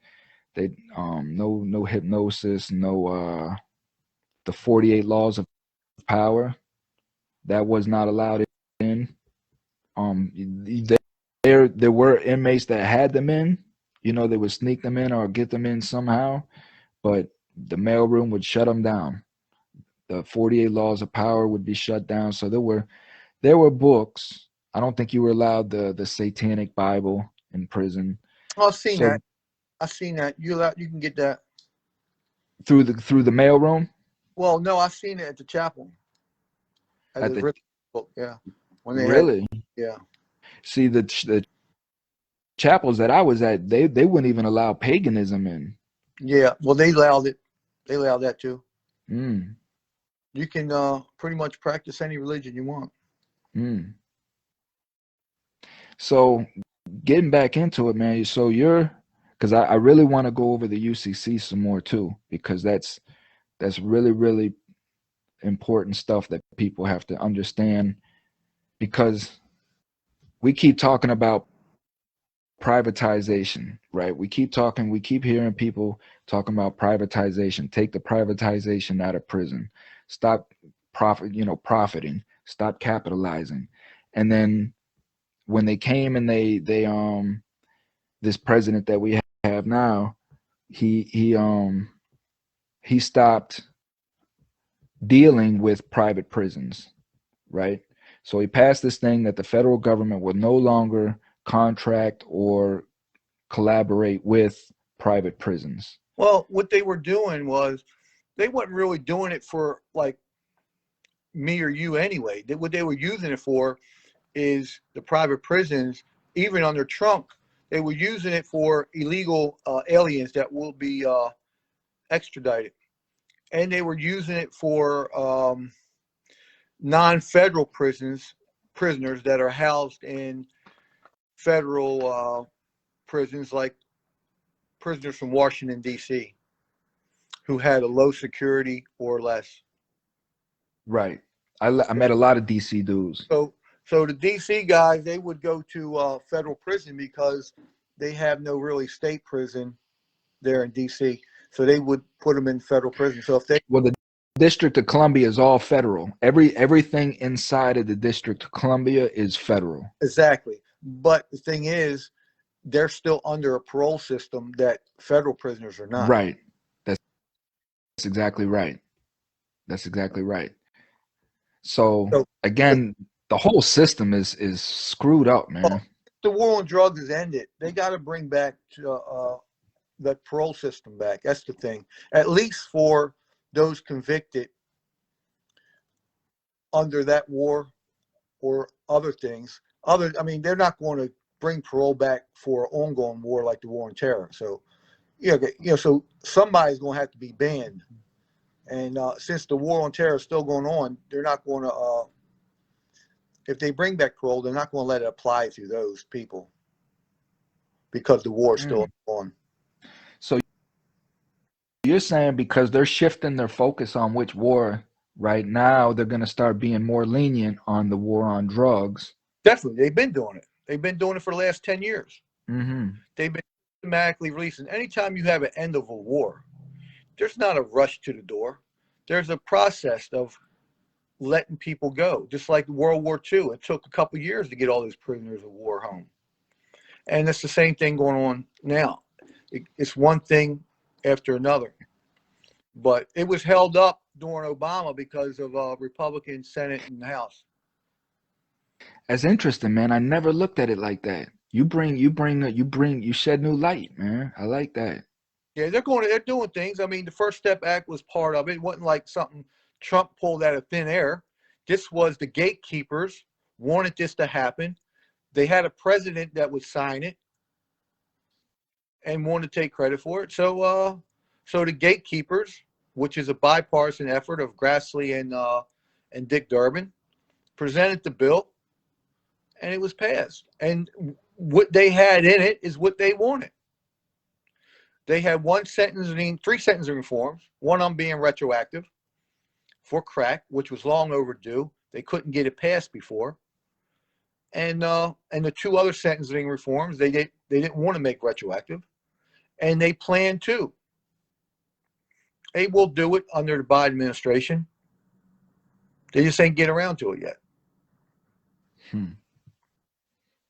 They no hypnosis, no the 48 laws of power. That was not allowed in. Um there were inmates that had them in, they would sneak them in or get them in somehow, but the mailroom would shut them down. The 48 laws of power would be shut down. So there were books. I don't think you were allowed the satanic Bible in prison. Oh, I've seen So that. I've seen that. You can get that. through the mailroom Well, no, I've seen it at the chapel as at a the written book. Yeah, when they had. really Yeah. see the chapels that I was at, they wouldn't even allow paganism in. Yeah. Well, they allowed it. They allowed that too. Mm, You can pretty much practice any religion you want. mm. So getting back into it, man. So because I really want to go over the UCC some more too, because that's really really important stuff that people have to understand, because we keep talking about privatization, right? We keep hearing people talking about privatization. Take the privatization out of prison. Stop profiting. Stop capitalizing. And then when they came and they this president that we have now, he stopped dealing with private prisons, right? So he passed this thing that the federal government would no longer contract or collaborate with private prisons. Well, what they were doing was they weren't really doing it for like me or you anyway. What they were using it for is the private prisons, even under Trump, they were using it for illegal aliens that will be extradited. And they were using it for non-federal prisoners that are housed in federal prisons, like prisoners from Washington, D.C., who had a low security or less. Right. I met a lot of DC dudes. So the D.C. guys, they would go to federal prison because they have no really state prison there in D.C. So they would put them in federal prison. So if they Well, the District of Columbia is all federal. Everything inside of the District of Columbia is federal. exactly, but the thing is, they're still under a parole system that federal prisoners are not. Right. That's exactly right. That's exactly right. So So again, the whole system is screwed up, man. the war on drugs is ended. They got to bring back the parole system back. That's the thing. At least for those convicted under that war or other things. I mean, they're not going to bring parole back for an ongoing war like the war on terror. So, yeah, so somebody's going to have to be banned. And since the war on terror is still going on, they're not going to, if they bring back parole, they're not going to let it apply to those people because the war is still on. So you're saying because they're shifting their focus on which war right now, they're going to start being more lenient on the war on drugs. Definitely. They've been doing it. They've been doing it for the last 10 years. Mm-hmm. They've been systematically releasing. Anytime you have an end of a war, there's not a rush to the door. There's a process of letting people go, just like World War II. It took a couple of years to get all those prisoners of war home. And it's the same thing going on now. It's one thing after another. But it was held up during Obama because of Republican Senate and House. That's interesting, man. I never looked at it like that. You shed new light, man. I like that. Yeah, they're doing things. I mean, the First Step Act was part of it. It wasn't like something Trump pulled out of thin air. This was the gatekeepers wanted this to happen. They had a president that would sign it and wanted to take credit for it. So the gatekeepers, which is a bipartisan effort of Grassley and Dick Durbin, presented the bill, and it was passed. And what they had in it is what they wanted. They had three sentencing reforms, one on being retroactive for crack, which was long overdue. They couldn't get it passed before. And the two other sentencing reforms, they didn't want to make retroactive, and they plan to. They will do it under the Biden administration. They just ain't get around to it yet.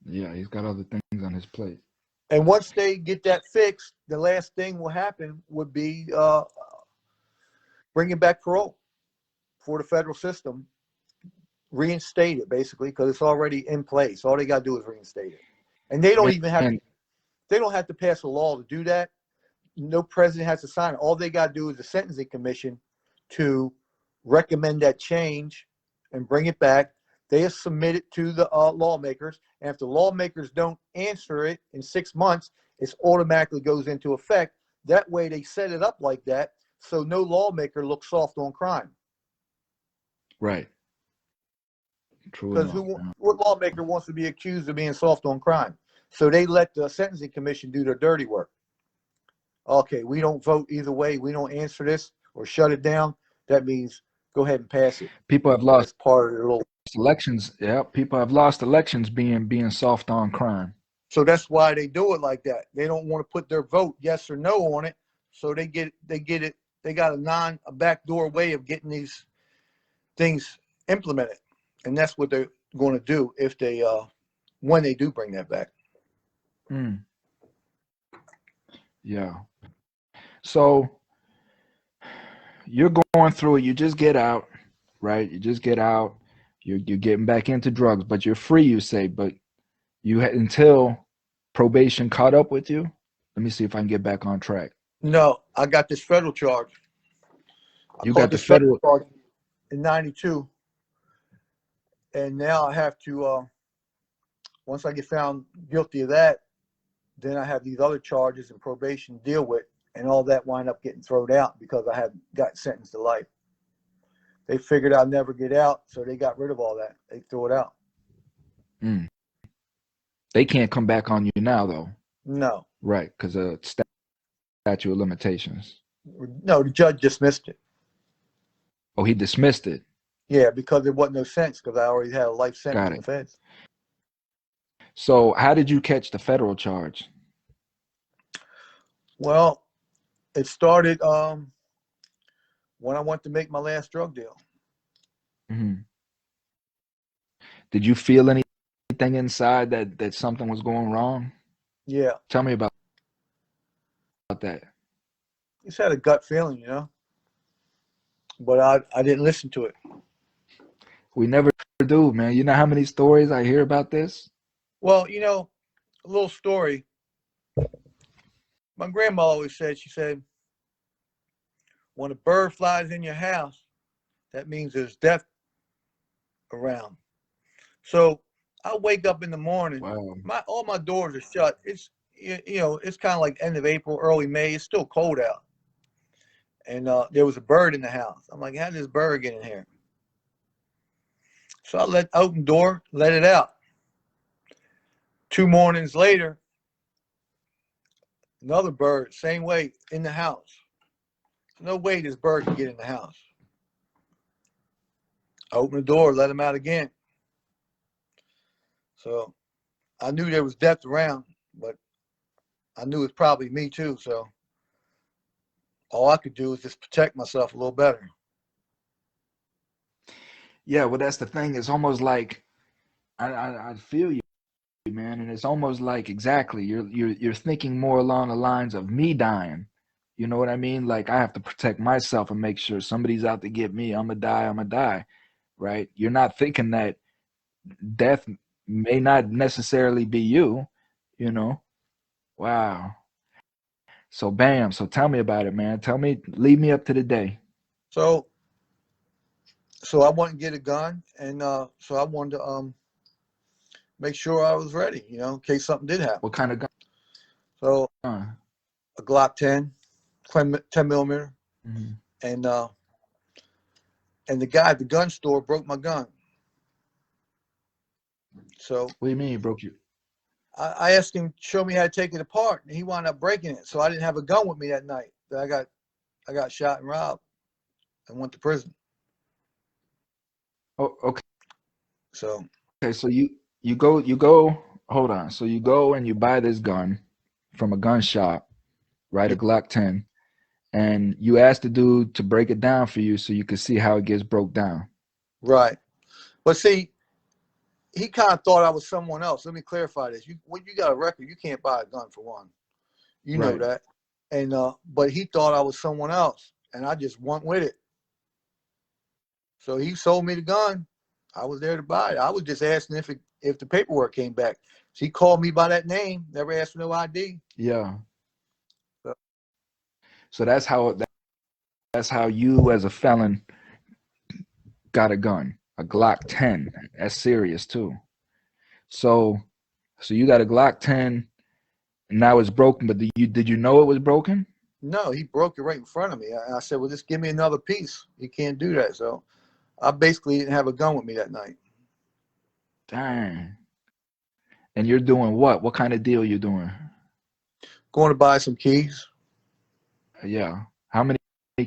Yeah, he's got other things on his plate. And once they get that fixed, the last thing will happen would be bringing back parole for the federal system, reinstate it basically, because it's already in place. All they got to do is reinstate it, and they don't even have they don't have to pass a law to do that. No president has to sign it. All they got to do is the sentencing commission to recommend that change and bring it back. They submit it to the lawmakers, and if the lawmakers don't answer it in 6 months, it automatically goes into effect. That way, they set it up like that so no lawmaker looks soft on crime. Right. True Because enough. what lawmaker wants to be accused of being soft on crime? So they let the sentencing commission do their dirty work. Okay, we don't vote either way. We don't answer this or shut it down. That means go ahead and pass it. People have lost part of their little elections. Yeah, people have lost elections being soft on crime. So that's why they do it like that. They don't want to put their vote yes or no on it. So they get it. They got a backdoor way of getting these things implemented, and that's what they're going to do if they when they do bring that back. Yeah. So you're going through it. You just get out, right? You just get out. You're getting back into drugs, but you're free. You say, but you until probation caught up with you. Let me see if I can get back on track. No, I got this federal charge. You got the federal charge in '92, and now I have to. Once I get found guilty of that, then I have these other charges and probation to deal with, and all that wind up getting thrown out because I had got sentenced to life. They figured I'd never get out, so they got rid of all that. They threw it out. They can't come back on you now, though. No. Right, because of statute of limitations. No, the judge dismissed it. Oh, he dismissed it? Yeah, because there wasn't no sense, because I already had a life sentence in the feds. So how did you catch the federal charge? Well, it started when I went to make my last drug deal. Did you feel anything inside that something was going wrong? Yeah. Tell me about that. Just had a gut feeling, you know, but I didn't listen to it. We never do, man. You know how many stories I hear about this? Well, you know, a little story. My grandma always said, she said, when a bird flies in your house, that means there's death around. So I wake up in the morning. Wow. All my doors are shut. It's it's kind of like end of April, early May. It's still cold out, and there was a bird in the house. I'm like, how did this bird get in here? So I open the door, let it out. 2 mornings later, another bird, same way, in the house. No way this bird can get in the house. I open the door, let him out again. So I knew there was death around, but I knew it's probably me too. So all I could do is just protect myself a little better. Yeah, well, that's the thing. It's almost like I feel you, man, and it's almost like exactly you're thinking more along the lines of me dying. You know what I mean? Like I have to protect myself and make sure somebody's out to get me. I'm gonna die. I'm gonna die. Right? You're not thinking that death may not necessarily be you. You know? Wow. So bam. So tell me about it, man. Tell me. Lead me up to the day. So so I went and get a gun, and so I wanted to make sure I was ready, in case something did happen. What kind of So gun? a Glock 10, 10 millimeter, Mm-hmm. and the guy at the gun store broke my gun. So What do you mean you broke you? I asked him to show me how to take it apart, and he wound up breaking it. So I didn't have a gun with me that night. I got shot and robbed and went to prison. Oh, okay. So Okay, so you go. Hold on. So you go and you buy this gun from a gun shop, right? A yeah, Glock 10, and you ask the dude to break it down for you so you can see how it gets broke down. right. But see, he kind of thought I was someone else. Let me clarify this. When you got a record, you can't buy a gun for one. You know Right. that. And but he thought I was someone else, and I just went with it. So he sold me the gun. I was there to buy it. I was just asking if the paperwork came back. So he called me by that name. Never asked for no ID. Yeah. So, So that's how you as a felon got a gun, a Glock 10. That's serious too. So so you got a Glock 10 and now it's broken, but did you know it was broken? no, he broke it right in front of me. I said, well, just give me another piece. You can't do that. So I basically didn't have a gun with me that night. Dang. And you're doing what? What kind of deal you doing? Going to buy some keys. Yeah. How many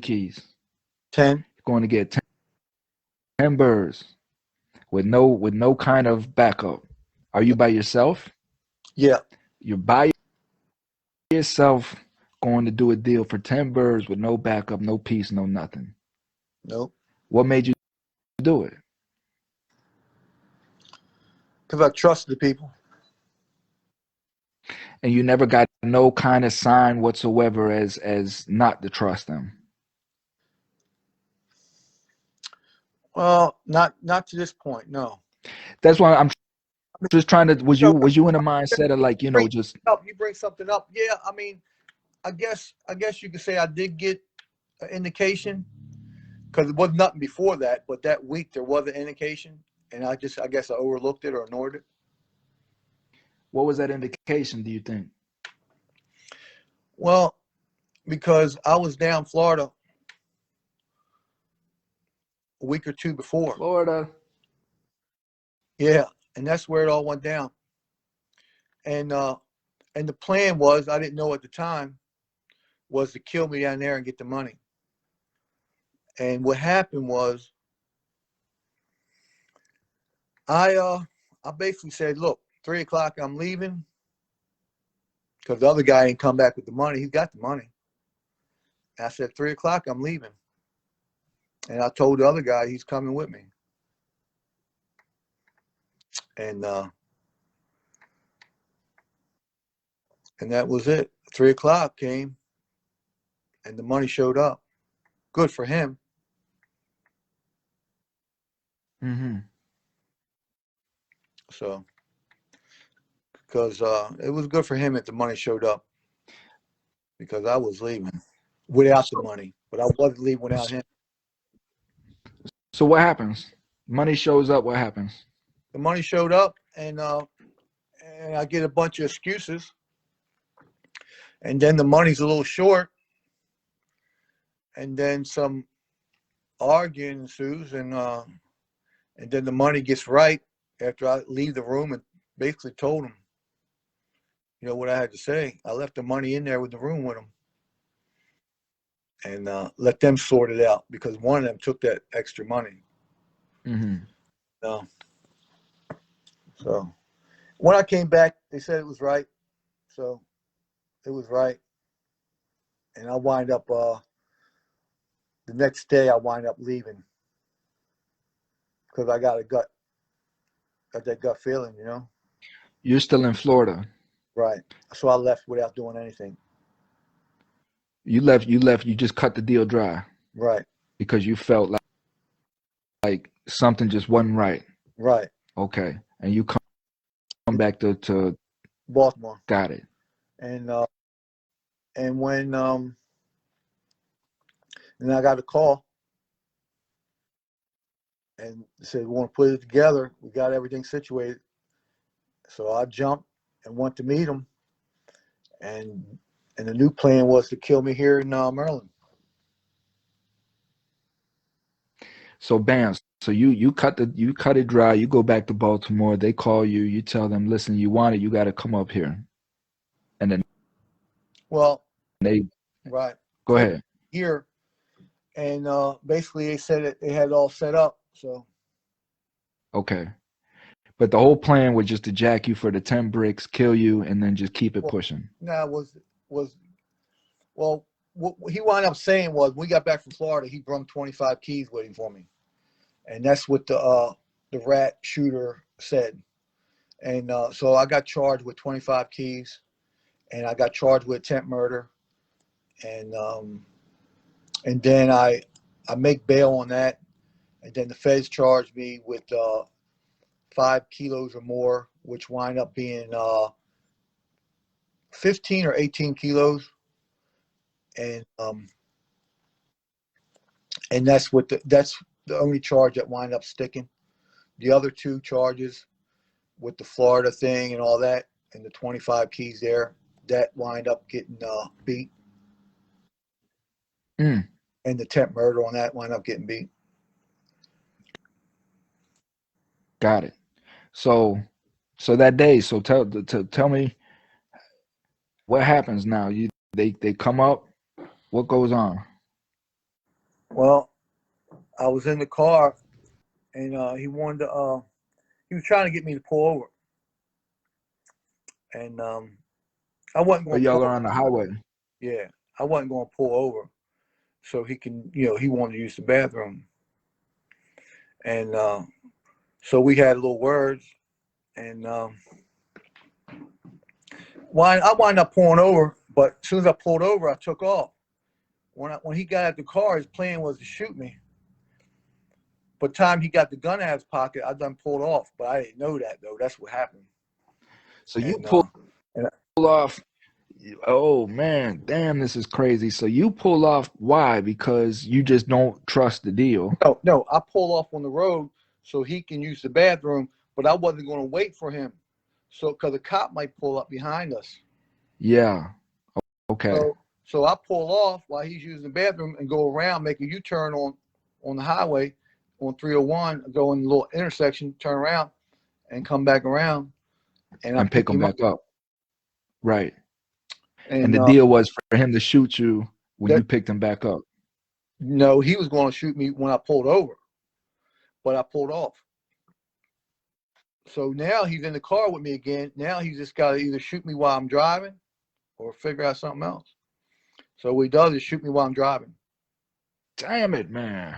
keys? 10. You're going to get 10 birds with no kind of backup. Are you by yourself? Yeah. You're by yourself going to do a deal for 10 birds with no backup, no peace, no nothing. Nope. What made you do it? Because I trusted the people. And you never got no kind of sign whatsoever as not to trust them. Well, not to this point. No. That's why I'm just trying to was So you in a mindset of like, bring just up. You bring something up. Yeah. I mean, I guess you could say I did get an indication because it was nothing before that, but that week there was an indication, and I guess I overlooked it or ignored it. what was that indication, do you think? Well, because I was down Florida a week or two before. Florida. Yeah, and that's where it all went down. And the plan was, I didn't know at the time, was to kill me down there and get the money. And what happened was I basically said, look, 3 o'clock I'm leaving because the other guy ain't come back with the money. He's got the money. I said 3 o'clock I'm leaving. And I told the other guy he's coming with me. And that was it. 3 o'clock came and the money showed up. Good for him. Mm-hmm. So because it was good for him that the money showed up because I was leaving without the So, money, but I wasn't leaving without him. so what happens? Money shows up, what happens? The money showed up. and I get a bunch of excuses, and then the money's a little short, and then some arguing ensues, and then the money gets right after I leave the room and basically told them, what I had to say. I left the money in there with the room with them, and let them sort it out because one of them took that extra money. Mm-hmm. So when I came back, they said it was right. So it was right, and I wind up the next day. I wind up leaving because I got that gut feeling, You're still in Florida. Right. So I left without doing anything. You left. You just cut the deal dry. Right. Because you felt like something just wasn't right. Right. Okay. And you come back to Baltimore. Got it. And when and I got a call and said we want to put it together. We got everything situated. So I jumped and went to meet him. And the new plan was to kill me here in Maryland. So bam. So you cut it dry. You go back to Baltimore. They call you. You tell them, listen, you want it. You got to come up here. And then they go ahead. Here, and basically they said that they had it all set up. So okay, but the whole plan was just to jack you for the 10 bricks, kill you, and then just keep it pushing. No, what he wound up saying was, when we got back from Florida, he brought 25 keys waiting for me, and that's what the rat shooter said. And so I got charged with 25 keys, and I got charged with attempt murder, and then I make bail on that, and then the feds charged me with 5 kilos or more, which wind up being 15 or 18 kilos, and that's the only charge that wind up sticking. The other 2 charges with the Florida thing and all that, and the 25 keys there, that wind up getting beat. And the attempt murder on that wind up getting beat. Got it. So that day, so tell me what happens now. They come up. What goes on? Well, I was in the car, and he wanted to. He was trying to get me to pull over, and I wasn't going. Y'all are on the highway. Yeah, I wasn't going to pull over, so he can. He wanted to use the bathroom, and so we had little words, and I wound up pulling over. But as soon as I pulled over, I took off. When he got out the car, his plan was to shoot me. But time he got the gun out of his pocket, I done pulled off. But I didn't know that, though. That's what happened. So you pull off. Oh man, damn, this is crazy. So you pull off. Why? Because you just don't trust the deal. No, I pull off on the road so he can use the bathroom, but I wasn't going to wait for him. So, because a cop might pull up behind us. Yeah. Okay. So I pull off while he's using the bathroom and go around, make a U-turn on the highway on 301, go in the little intersection, turn around, and come back around, and I pick him back up. Right. And the deal was for him to shoot you when you picked him back up. No, he was going to shoot me when I pulled over, but I pulled off. So now he's in the car with me again. Now he's just got to either shoot me while I'm driving or figure out something else. So what he does is shoot me while I'm driving. Damn it, man.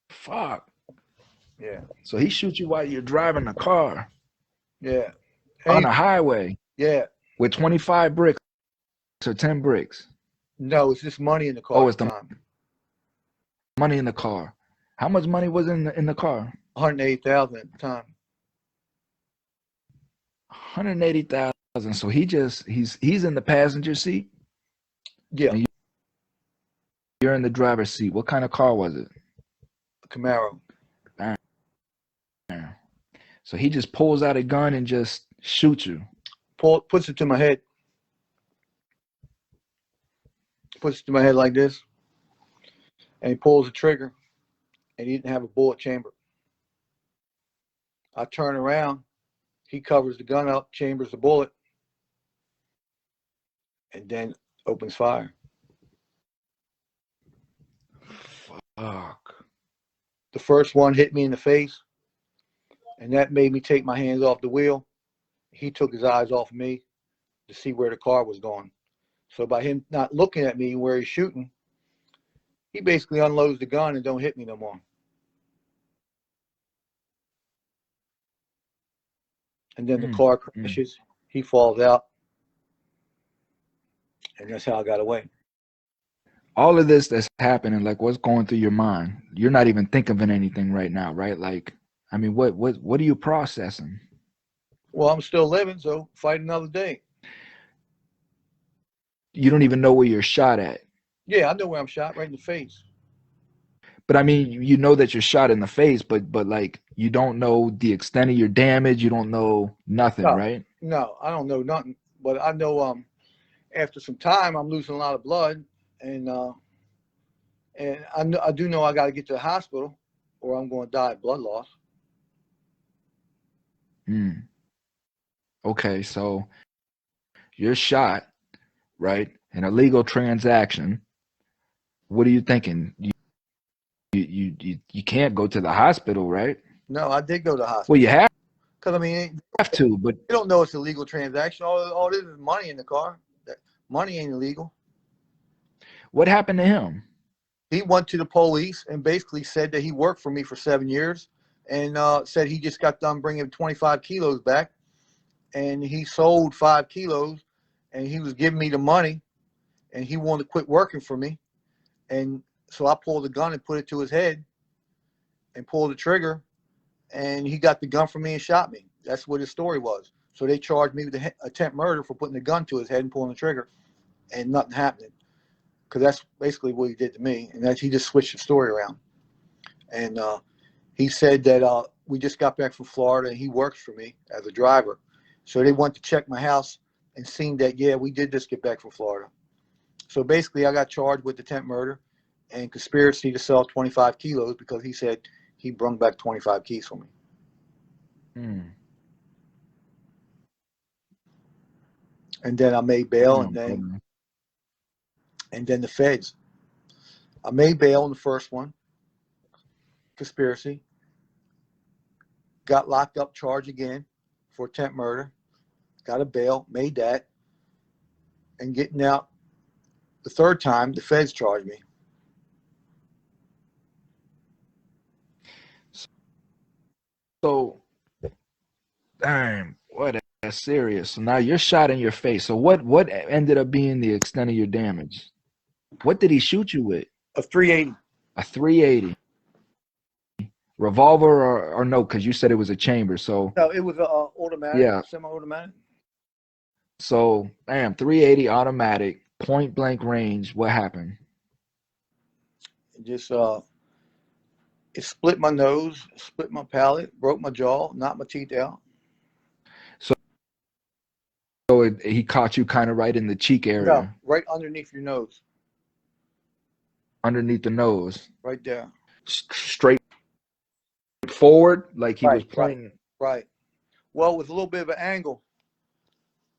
Fuck. Yeah. So he shoots you while you're driving the car. Yeah. On the highway. Yeah. With 25 bricks or 10 bricks. No, it's just money in the car. Oh, it's the money in the car. How much money was in the car? $180,000 at the time. $180,000. So he's in the passenger seat. Yeah. And you're in the driver's seat. What kind of car was it? A Camaro. Damn. So he just pulls out a gun and just shoots you. Puts it to my head. Puts it to my head like this. And he pulls the trigger. And he didn't have a bullet chamber. I turn around. He covers the gun up, chambers the bullet, and then opens fire. Fuck. The first one hit me in the face, and that made me take my hands off the wheel. He took his eyes off me to see where the car was going. So by him not looking at me where he's shooting, he basically unloads the gun and don't hit me no more. And then the car crashes. He falls out. And that's how I got away. All of this that's happening, like what's going through your mind? You're not even thinking of anything right now, right? Like, I mean, what are you processing? Well, I'm still living, so fight another day. You don't even know where you're shot at. Yeah, I know where I'm shot, right in the face. But I mean, you know that you're shot in the face, but like you don't know the extent of your damage. You don't know nothing, right? No, I don't know nothing. But I know after some time, I'm losing a lot of blood, and I do know I got to get to the hospital, or I'm going to die of blood loss. Okay, so you're shot, right? An illegal transaction. What are you thinking? You can't go to the hospital, right? No, I did go to the hospital. Well, you have because I mean, to, but you don't know it's a legal transaction. All this is money in the car. That money ain't illegal. What happened to him? He went to the police and basically said that he worked for me for 7 years, and said he just got done bringing 25 kilos back, and he sold 5 kilos, and he was giving me the money, and he wanted to quit working for me, and so I pulled the gun and put it to his head, and pulled the trigger, and he got the gun from me and shot me. That's what his story was. So they charged me with attempt murder for putting the gun to his head and pulling the trigger, and nothing happening, because that's basically what he did to me, and that he just switched the story around. And he said that we just got back from Florida, and he works for me as a driver. So they went to check my house and seen that, yeah, we did just get back from Florida. So basically, I got charged with attempt murder and conspiracy to sell 25 kilos because he said he brung back 25 keys for me. And then I made bail, and then the feds. I made bail in the first one, conspiracy. Got locked up, charged again for attempt murder. Got a bail, made that, and getting out the third time, the feds charged me. So, damn, what that's serious. So now you're shot in your face. So what ended up being the extent of your damage? What did he shoot you with? A 380. A 380. Revolver or no? Because you said it was a chamber. So no, it was a automatic, yeah, semi-automatic. So, damn, 380 automatic, point blank range. What happened? It just it split my nose, split my palate, broke my jaw, knocked my teeth out. So he caught you kind of right in the cheek area. No, right underneath your nose. Underneath the nose. Right there. Straight forward, like he was pointing. Right. Well, with a little bit of an angle,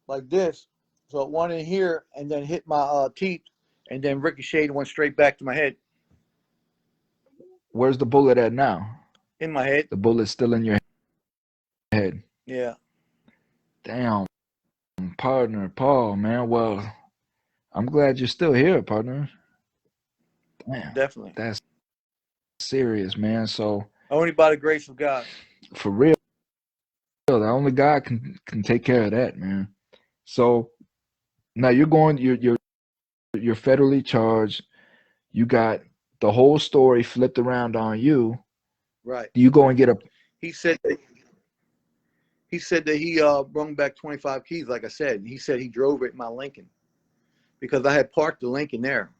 like this. So it went in here and then hit my teeth, and then ricocheted and went straight back to my head. Where's the bullet at now? In my head. The bullet's still in your head. Yeah. Damn, partner, Paul, man. Well, I'm glad you're still here, partner. Damn, definitely. That's serious, man. So only by the grace of God. For real, the only God can take care of that, man. So now you're federally charged. You got the whole story flipped around on you. Right. You go and get a. He said that he brought back 25 keys, like I said. He said he drove it in my Lincoln because I had parked the Lincoln there.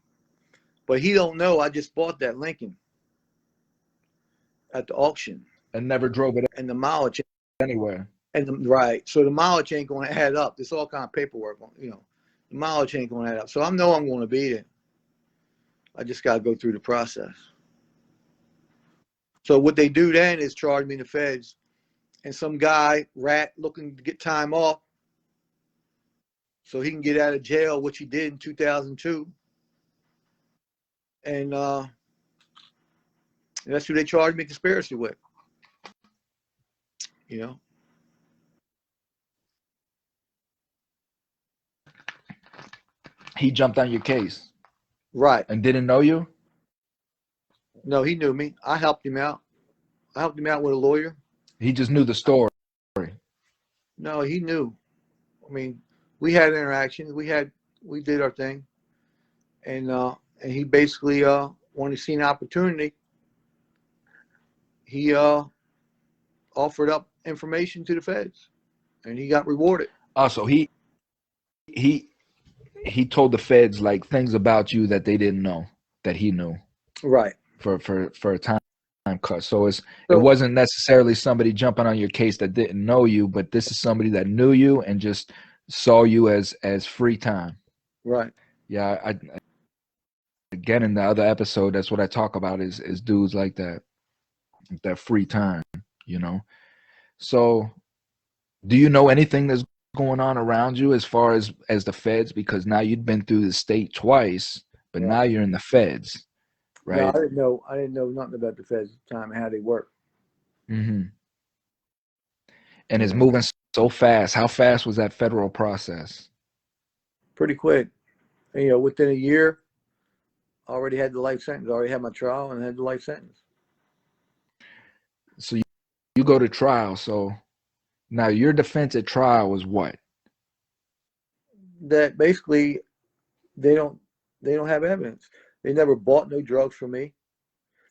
But he don't know I just bought that Lincoln at the auction. And never drove it. And the mileage anywhere. And right, so the mileage ain't going to add up. There's all kind of paperwork, the mileage ain't going to add up. So I know I'm going to be there. I just got to go through the process. So what they do then is charge me the feds, and some guy rat looking to get time off so he can get out of jail, which he did in 2002, and that's who they charged me conspiracy with. He jumped on your case. Right. And didn't know you? No, he knew me. I helped him out. I helped him out with a lawyer. He just knew the story. No, he knew. I mean, we had interactions. We did our thing, and he basically when he seen an opportunity, he offered up information to the feds, and he got rewarded. Also, he told the feds like things about you that they didn't know that he knew. Right. For a time cut. So it wasn't necessarily somebody jumping on your case that didn't know you, but this is somebody that knew you and just saw you as free time. Right. Yeah, I again in the other episode, that's what I talk about is dudes like that free time, So do you know anything that's going on around you as far as the feds? Because now you've been through the state twice, but now you're in the feds. Right. No, I didn't know nothing about the feds at the time and how they work. Mm-hmm. And it's moving so fast. How fast was that federal process? Pretty quick. And, within a year, I already had the life sentence. I already had my trial and had the life sentence. So you go to trial. So now your defense at trial was what? That basically they don't have evidence. They never bought no drugs from me.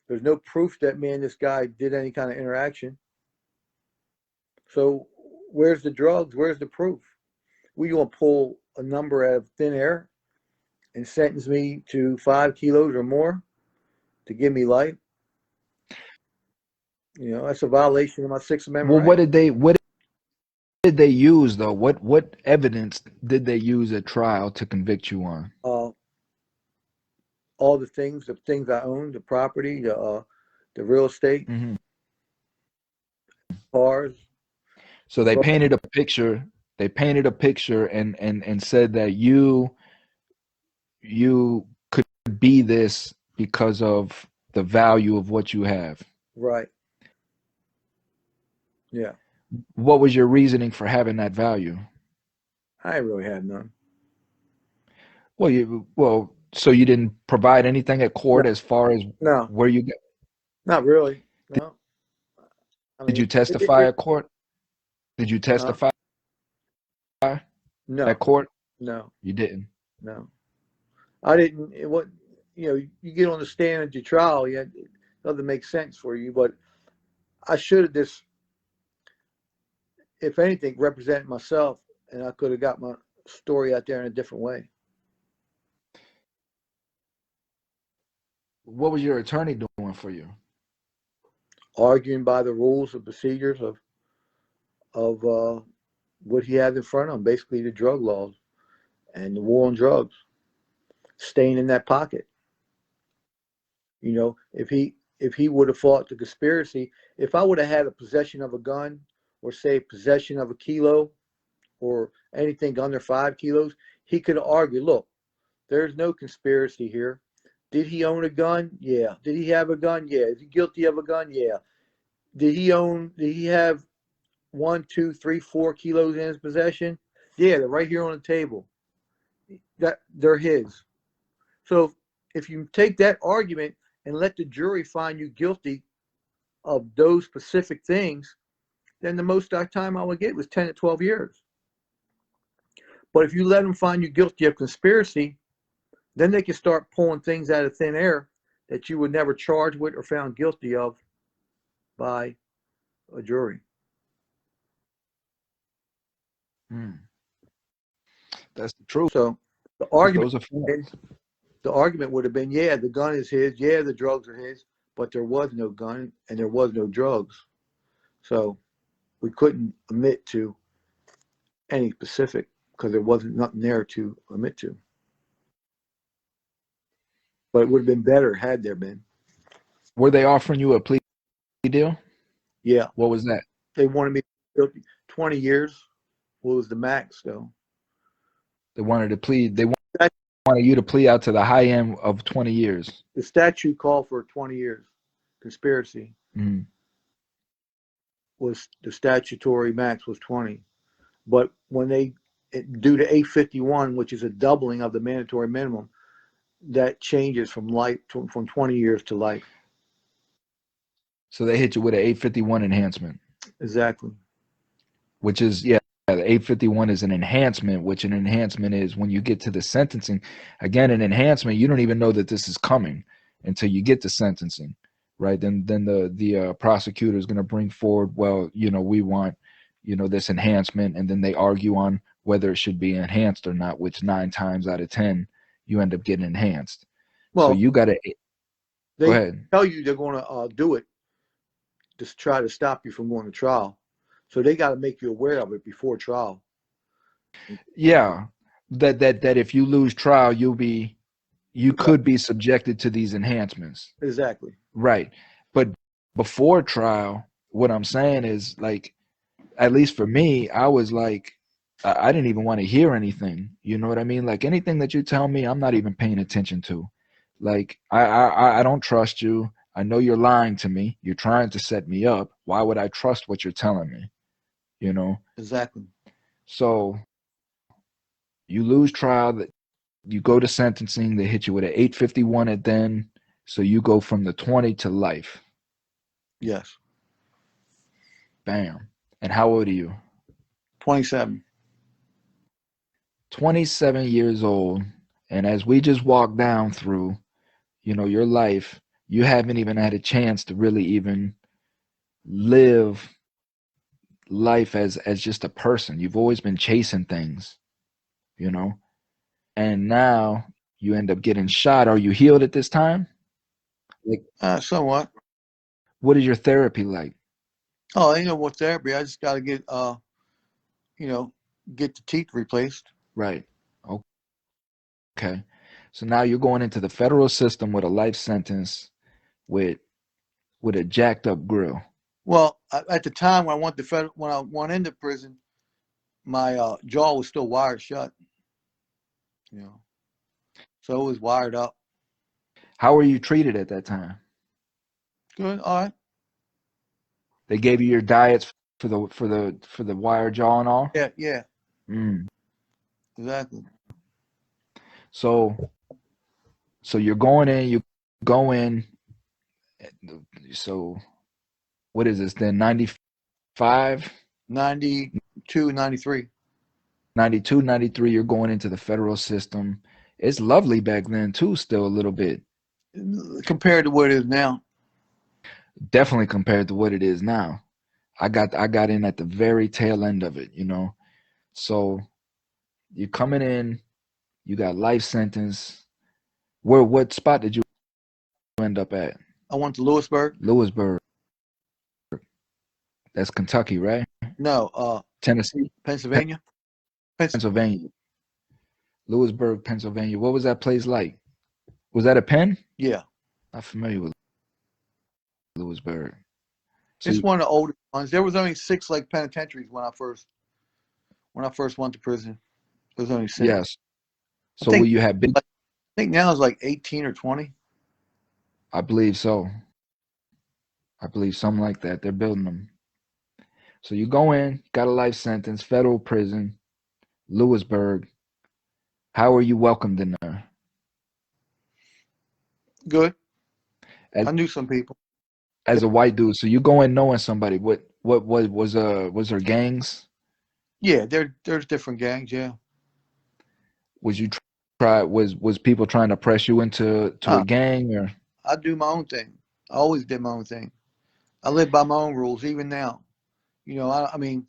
There's no proof that me and this guy did any kind of interaction. So where's the drugs? Where's the proof? We gonna pull a number out of thin air and sentence me to 5 kilos or more to give me life? That's a violation of my Sixth Amendment Well, right. what did they use though? What evidence did they use at trial to convict you on? All the things I owned, the property, the real estate, cars. So they painted a picture. They painted a picture and said that you could be this because of the value of what you have. Right. Yeah. What was your reasoning for having that value? I really had none. Well, so you didn't provide anything at court as far as where you get? Not really. No. Did you testify at court? Did you testify at court? No. You didn't? No. I didn't. You get on the stand at your trial, it doesn't make sense for you, but I should have just, if anything, represented myself, and I could have got my story out there in a different way. What was your attorney doing for you? Arguing by the rules and procedures of what he had in front of him, basically the drug laws and the war on drugs, staying in that pocket. If he would have fought the conspiracy, if I would have had a possession of a gun, or say possession of a kilo or anything under 5 kilos, he could have argued, look, there's no conspiracy here. Did he own a gun? Yeah. Did he have a gun? Yeah. Is he guilty of a gun? Yeah. Did he have 1, 2, 3, 4 kilos in his possession? Yeah, they're right here on the table. They're his. So if you take that argument and let the jury find you guilty of those specific things, then the most time I would get was 10 to 12 years. But if you let them find you guilty of conspiracy, then they can start pulling things out of thin air that you would never charge with or found guilty of by a jury. That's the truth. So the argument would have been, yeah, the gun is his, yeah, the drugs are his, but there was no gun and there was no drugs. So we couldn't admit to any specific because there wasn't nothing there to admit to. But it would have been better had there been. Were they offering you a plea deal? Yeah, What was that? they wanted me to 20 years. What was the max though? They wanted to plead. They wanted you to plea out to the high end of 20 years. The statute called for 20 years. Conspiracy Mm-hmm. was the statutory max was 20. But when they, due to 851, which is a doubling of the mandatory minimum, that changes from life from 20 years to life. So they hit you with an 851 enhancement. Exactly. Which is, yeah, the 851 is an enhancement, which an enhancement is when you get to the sentencing. Again, an enhancement, you don't even know that this is coming until you get to sentencing, right? Then the prosecutor is going to bring forward, well, we want, this enhancement, and then they argue on whether it should be enhanced or not, which 9 times out of 10, you end up getting enhanced. Well, so you got to, go they ahead. tell you they're going to do it to try to stop you from going to trial. So they got to make you aware of it before trial. Yeah, that if you lose trial, you could be subjected to these enhancements. Exactly. Right. But before trial, what I'm saying is, like, at least for me, I was like, I didn't even want to hear anything. You know what I mean? Like, anything that you tell me, I'm not even paying attention to. Like, I don't trust you. I know you're lying to me. You're trying to set me up. Why would I trust what you're telling me? Exactly. So you lose trial, that you go to sentencing, they hit you with an 851 at then, so you go from the 20 to life. Yes. Bam. And how old are you? 27. 27 years old. And as we just walked down through, your life, you haven't even had a chance to really even live life as just a person. You've always been chasing things, and now you end up getting shot. Are you healed at this time? Like, Somewhat. what is your therapy like? Oh, I know what therapy. I just got to get, get the teeth replaced. Right. Okay. So now you're going into the federal system with a life sentence with a jacked up grill. Well, at the time when I went into prison, my jaw was still wired shut. So it was wired up. How were you treated at that time? Good. All right. They gave you your diets for the wire jaw and all? Yeah. Yeah. Mm. Exactly. So you're going in, you go in. So what is this then? 95? 92, 93. 92, 93, you're going into the federal system. It's lovely back then too, still a little bit. Compared to what it is now. Definitely compared to what it is now. I got in at the very tail end of it, So you're coming in, you got life sentence. What spot did you end up at? I went to Lewisburg. Lewisburg. That's Kentucky, right? No, Tennessee? Pennsylvania. Pennsylvania. Lewisburg, Pennsylvania. What was that place like? Was that a pen? Yeah. Not familiar with Lewisburg. So It's one of the oldest ones. There was only 6 like penitentiaries when I first went to prison. There was only 6. yes. I So will think you have big? I think now it's like 18 or 20. I believe so. I believe something like that. They're building them. So you go in, got a life sentence, federal prison, Lewisburg. How are you welcomed in there? Good. As, I knew some people. as a white dude, so you go in knowing somebody. What was there gangs? Yeah, there's different gangs. Yeah. Was you try was people trying to press you into a Uh, gang or? I do my own thing. I always did my own thing. I live by my own rules, even now. I mean,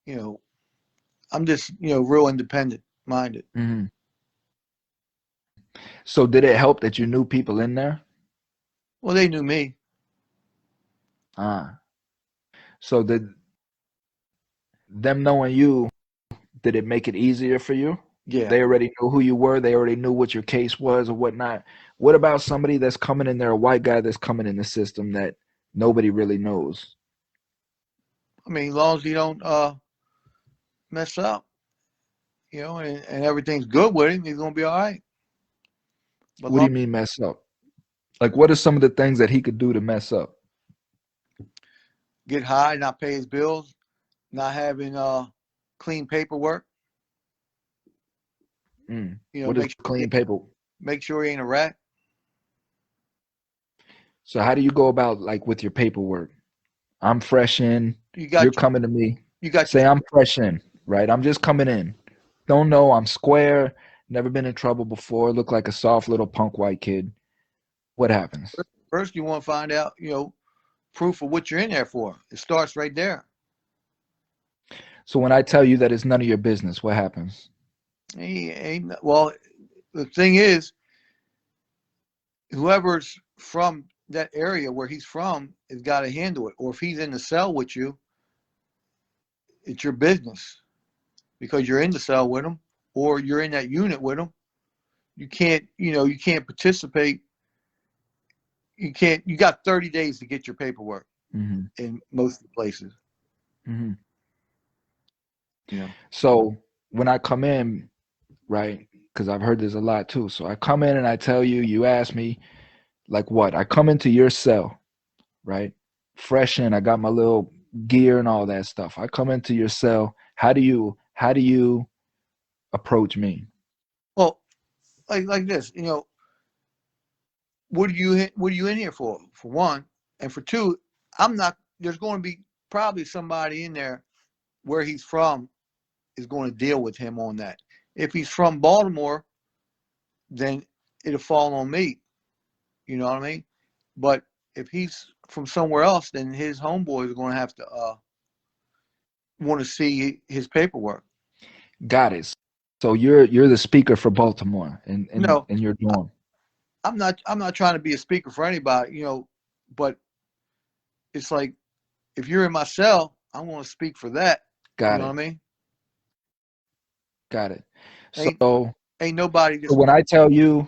you know, I'm just, real independent minded. Mm-hmm. So did it help that you knew people in there? Well, they knew me. Ah. So did them knowing you, did it make it easier for you? Yeah. They already knew who you were. They already knew what your case was or whatnot. What about somebody that's coming in there, a white guy that's coming in the system that nobody really knows? I mean, as long as you don't mess up, and everything's good with him, he's gonna be all right. But What do long you mean mess up? Like, what are some of the things that he could do to mess up? get high, not pay his bills, not having clean paperwork. What is clean paper? Make sure he ain't a rat. So how do you go about, like, with your paperwork? I'm fresh in. You You're got coming to me. you got your Say I'm fresh in, right? I'm just coming in. Don't know. I'm square. Never been in trouble before. Look like a soft little punk white kid. What happens? first. You want to find out, proof of what you're in there for. It starts right there. So when I tell you that it's none of your business, what happens? Well, the thing is, whoever's from that area where he's from has got to handle it. Or if he's in the cell with you, it's your business because you're in the cell with him or you're in that unit with him. You can't participate. You got 30 days to get your paperwork in most of the places. So when I come in, right, because I've heard this a lot too. So I come in and I tell you, you ask me, like what? I come into your cell, right? Fresh in, I got my little gear and all that stuff. I come into your cell. How do you approach me? Well, like this, what are you in here for? For one, and for two, there's going to be probably somebody in there where he's from is going to deal with him on that. If he's from Baltimore, then it'll fall on me. You know what I mean? But if he's from somewhere else, then his homeboys are going to have to want to see his paperwork. Got it. So you're the speaker for Baltimore in No, your dorm. I'm not trying to be a speaker for anybody, but it's like if you're in my cell, I'm going to speak for that. Got You know it. what I mean? Got it. Ain't nobody So when I tell you,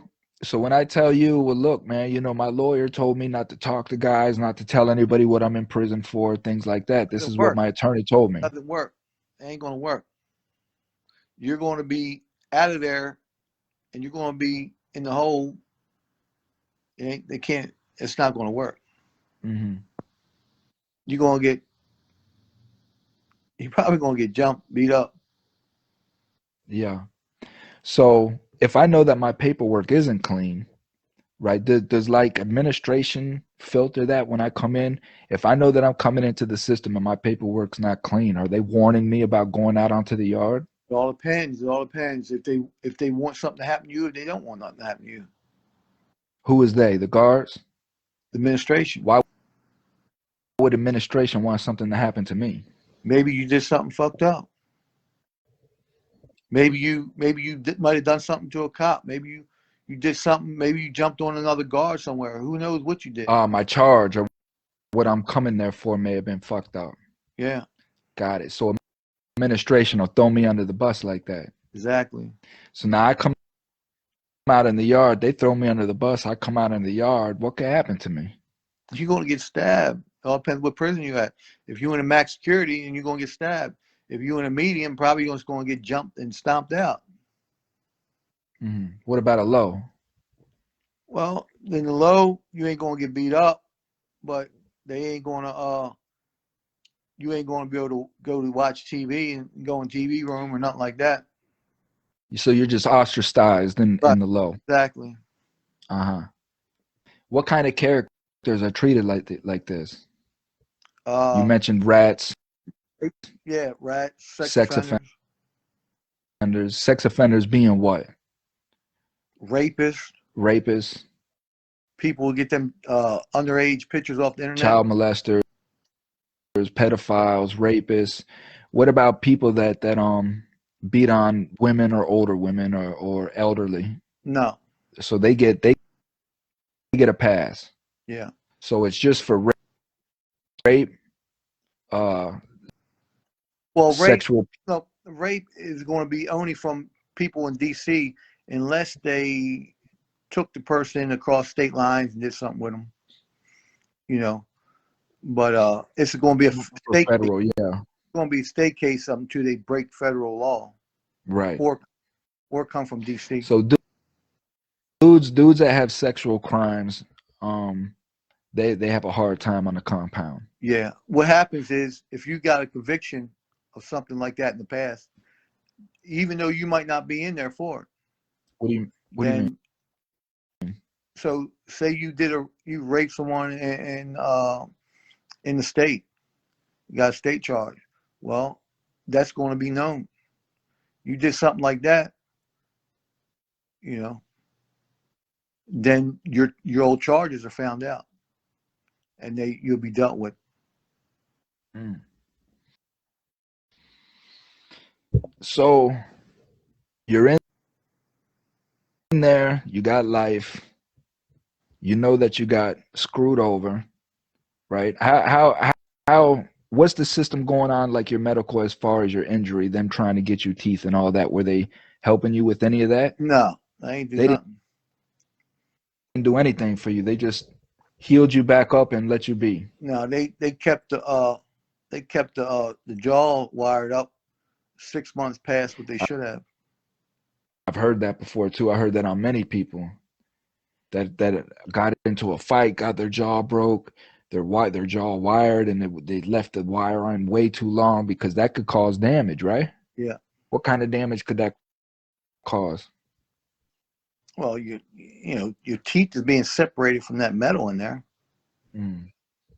well, look, man, my lawyer told me not to talk to guys, not to tell anybody what I'm in prison for, things like that. This is what my attorney told me. Doesn't work. It ain't going to work. You're going to be out of there, and you're going to be in the hole. It's not going to work. You're probably going to get jumped, beat up. Yeah. So if I know that my paperwork isn't clean, right? Does like administration filter that when I come in? If I know that I'm coming into the system and my paperwork's not clean, are they warning me about going out onto the yard? It all depends. It all depends. If they want something to happen to you, if they don't want nothing to happen to you. Who is they? The guards? The administration. Why would administration want something to happen to me? Maybe you did something fucked up. Maybe you might have done something to a cop. Maybe you did something. Maybe you jumped on another guard somewhere. Who knows what you did? My charge or what I'm coming there for may have been fucked up. Yeah. Got it. So administration will throw me under the bus like that. Exactly. So now I come out in the yard. They throw me under the bus. I come out in the yard. What could happen to me? You're going to get stabbed. It all depends what prison you're at. If you're in a max security, and you're going to get stabbed. If you're in a medium, probably just going to get jumped and stomped out. What about a low? Well, in the low, you ain't going to get beat up, but they ain't going to you ain't going to be able to go to watch TV and go in TV room or nothing like that. So you're just ostracized in the low. Exactly. What kind of characters are treated like this? You Uh, mentioned rats. Yeah, rats, sex offenders. Sex offenders being what? Rapists. People get them underage pictures off the internet. Child molesters, pedophiles, rapists. What about people that beat on women or older women or elderly? No. So they get a pass. Yeah. So it's just for rape, uh Well, sexual. rape is going to be only from people in D.C. unless they took the person across state lines and did something with them, you know. But it's going to be a For state case. federal, yeah, It's going to be a state case until they break federal law, right. or come from D.C. So dudes that have sexual crimes, they have a hard time on the compound. Yeah. What happens is if you got a conviction of something like that in the past, even though you might not be in there for it, What do you mean? then so say you raped someone in the state, you got a state charge. Well, that's going to be known. You did something like that, you know, then your old charges are found out, and you'll be dealt with. Mm. So you're in there, you got life, you know that you got screwed over, right? How what's the system going on, like your medical, as far as your injury, them trying to get you teeth and all that? Were they helping you with any of that? No, I ain't do They didn't nothing. do anything for you. They just healed you back up and let you be. No, they kept the jaw wired up 6 months past what they should have. I've heard that before too. I heard that on many people that got into a fight, got their jaw broke, their jaw wired, and they left the wire on way too long, because that could cause damage, right? Yeah. What kind of damage could that cause? Well, your teeth is being separated from that metal in there, Mm.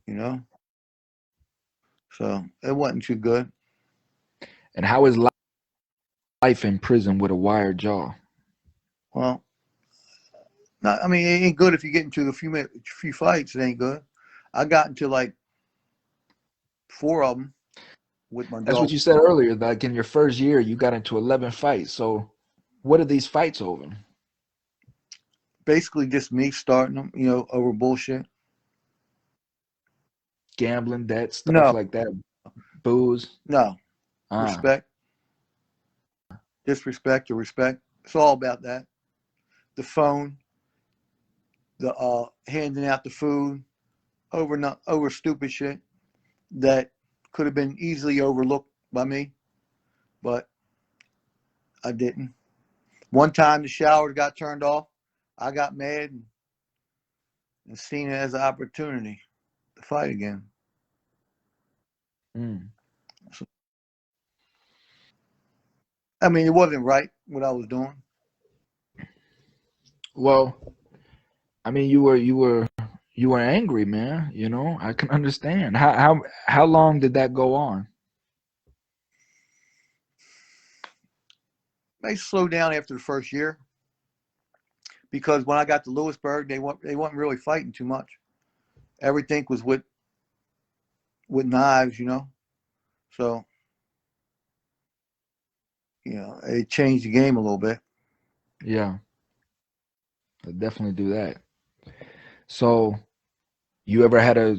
you know. So it wasn't too good. And how is life in prison with a wired jaw? Well, not, I mean, it ain't good if you get into a few fights. It ain't good. I got into like 4 of them with my That's jaw. what you said earlier. Like in your first year, you got into 11 fights. So, what are these fights over? Basically, just me starting them, over bullshit. Gambling, debt, stuff No, like that, booze. no, Ah, respect, disrespect, or respect. It's all about that. The phone, the handing out the food, over stupid shit that could have been easily overlooked by me, but I didn't. One time the shower got turned off. I got mad and seen it as an opportunity to fight again. mm. So, I mean, it wasn't right what I was doing. Well, I mean, you were angry, man. You know, I can understand. How long did that go on? They slowed down after the first year because when I got to Lewisburg, they weren't really fighting too much. Everything was with knives, So it changed the game a little bit. Yeah, I definitely do that. So, you ever had a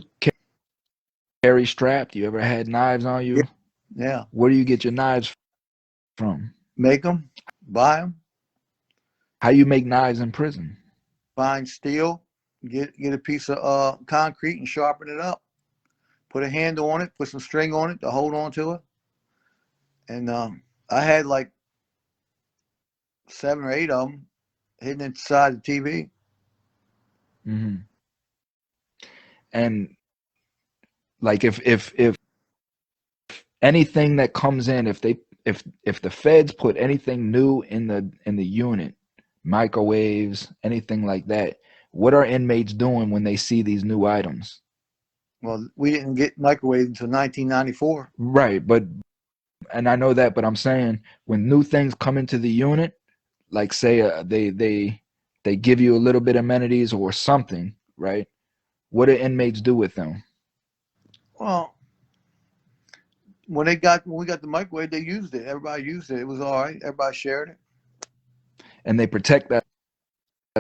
carry strapped? You ever had knives on Yeah, you? yeah. Where do you get your knives from? Make them, buy them, How you make knives in prison? find steel, get a piece of concrete and sharpen it up. Put a handle on it, put some string on it to hold on to it. And I had like 7 or 8 of them hidden inside the TV. Hmm. And like, if anything that comes in, if the feds put anything new in the unit, microwaves, anything like that, what are inmates doing when they see these new items? Well, we didn't get microwave until 1994. Right, but and I know that, but I'm saying when new things come into the unit, like say they give you a little bit of amenities or something, right? What do inmates do with them? Well, when we got the microwave, they used it. Everybody used it. It was all right. Everybody shared it. And they protect that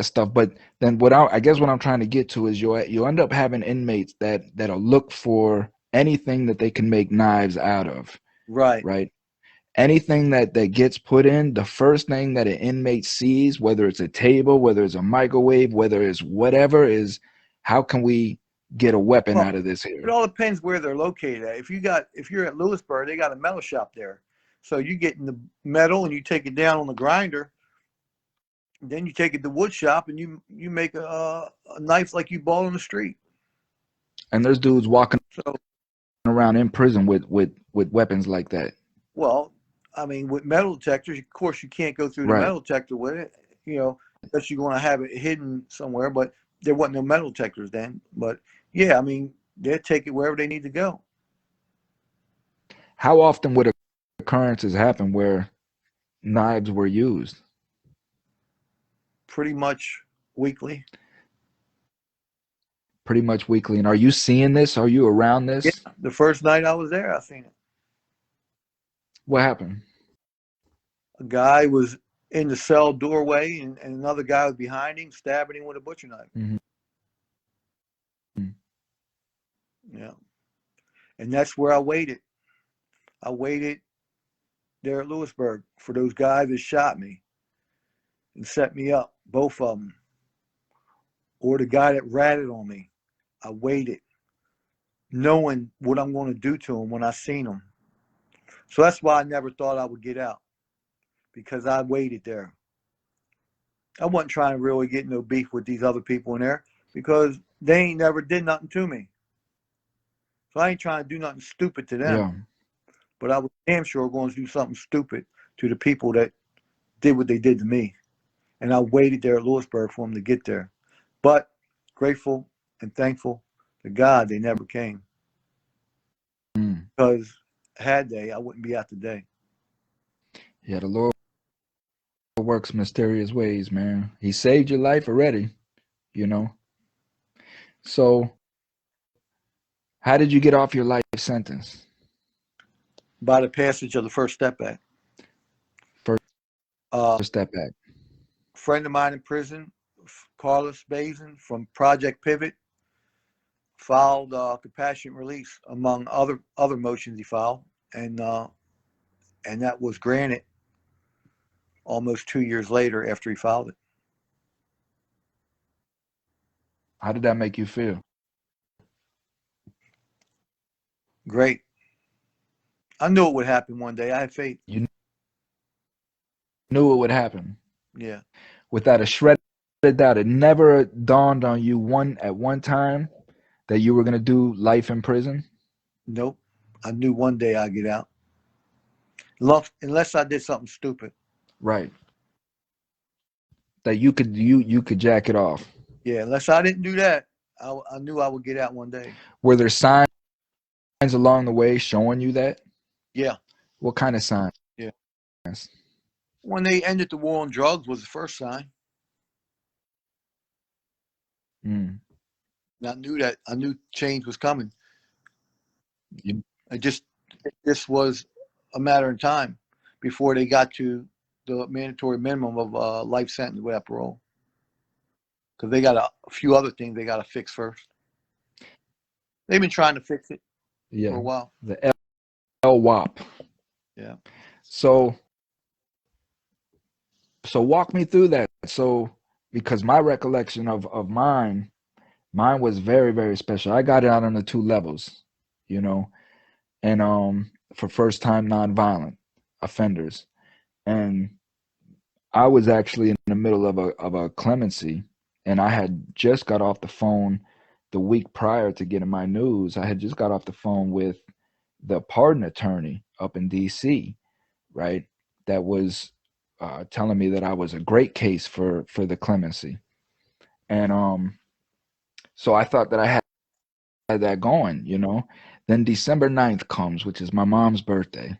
stuff. But then I guess what I'm trying to get to is you end up having inmates that'll look for anything that they can make knives out of, Right. right? Anything that gets put in, the first thing that an inmate sees, whether it's a table, whether it's a microwave, whether it's whatever, is how can we get a weapon Well, out of this it here? all depends where they're located at. If you're at Lewisburg, they got a metal shop there. So you get in the metal and you take it down on the grinder. Then you take it to wood shop and you make a knife like you bought on the street. And there's dudes walking So, around in prison with weapons like that. well, I mean, with metal detectors, of course, you can't go through the Right. metal detector with it, unless you're going to have it hidden somewhere. But there wasn't no metal detectors then. But yeah, I mean, they'll take it wherever they need to go. How often would occurrences happen where knives were used? Pretty much weekly. Pretty much weekly. And are you seeing this? Are you around Yeah, this? the first night I was there, I seen it. What happened? A guy was in the cell doorway, and another guy was behind him, stabbing him with a butcher knife. Mm-hmm. Yeah, and that's where I waited. I waited there at Lewisburg for those guys that shot me and set me up, both of them, or the guy that ratted on me. I waited, knowing what I'm going to do to him when I seen him. So that's why I never thought I would get out, because I waited there. I wasn't trying to really get no beef with these other people in there because they ain't never did nothing to me. So I ain't trying to do nothing stupid to them. Yeah. But I was damn sure going to do something stupid to the people that did what they did to me. And I waited there at Lewisburg for them to get there. But grateful and thankful to God they never came. Mm. Because had they, I wouldn't be out today. Yeah, the Lord works mysterious ways, man. He saved your life already, you know. So how did you get off your life sentence? By the passage of the First Step Act. First A step back. friend of mine in prison, Carlos Bazin from Project Pivot, filed compassionate release among other motions he filed, and that was granted almost 2 years later after he filed it. How did that make you feel? Great. I knew it would happen one day. I had faith. You knew it would happen. Yeah. Without a shred of doubt, it never dawned on you at one time that you were gonna do life in prison. Nope. I knew one day I'd get out. Unless I did something stupid. Right. That you could jack it off. Yeah, unless I didn't do that, I knew I would get out one day. Were there signs along the way showing you that? Yeah. What kind of signs? Yeah. When they ended the war on drugs was the first sign. Mm. And I knew that. I knew change was coming. You, This was a matter of time before they got to the mandatory minimum of life sentence without parole. Because they got a few other things they got to fix first. They've been trying to fix it for a while. The LWAP. Yeah. So walk me through that. So because my recollection of mine was very, very special. I got it out on the 2 levels, you know, and for first time nonviolent offenders. And I was actually in the middle of a clemency, and I had just got off the phone the week prior to getting my news. I had just got off the phone with the pardon attorney up in DC, right? That was telling me that I was a great case for the clemency. And so I thought that I had that going, you know. Then December 9th comes, which is my mom's birthday.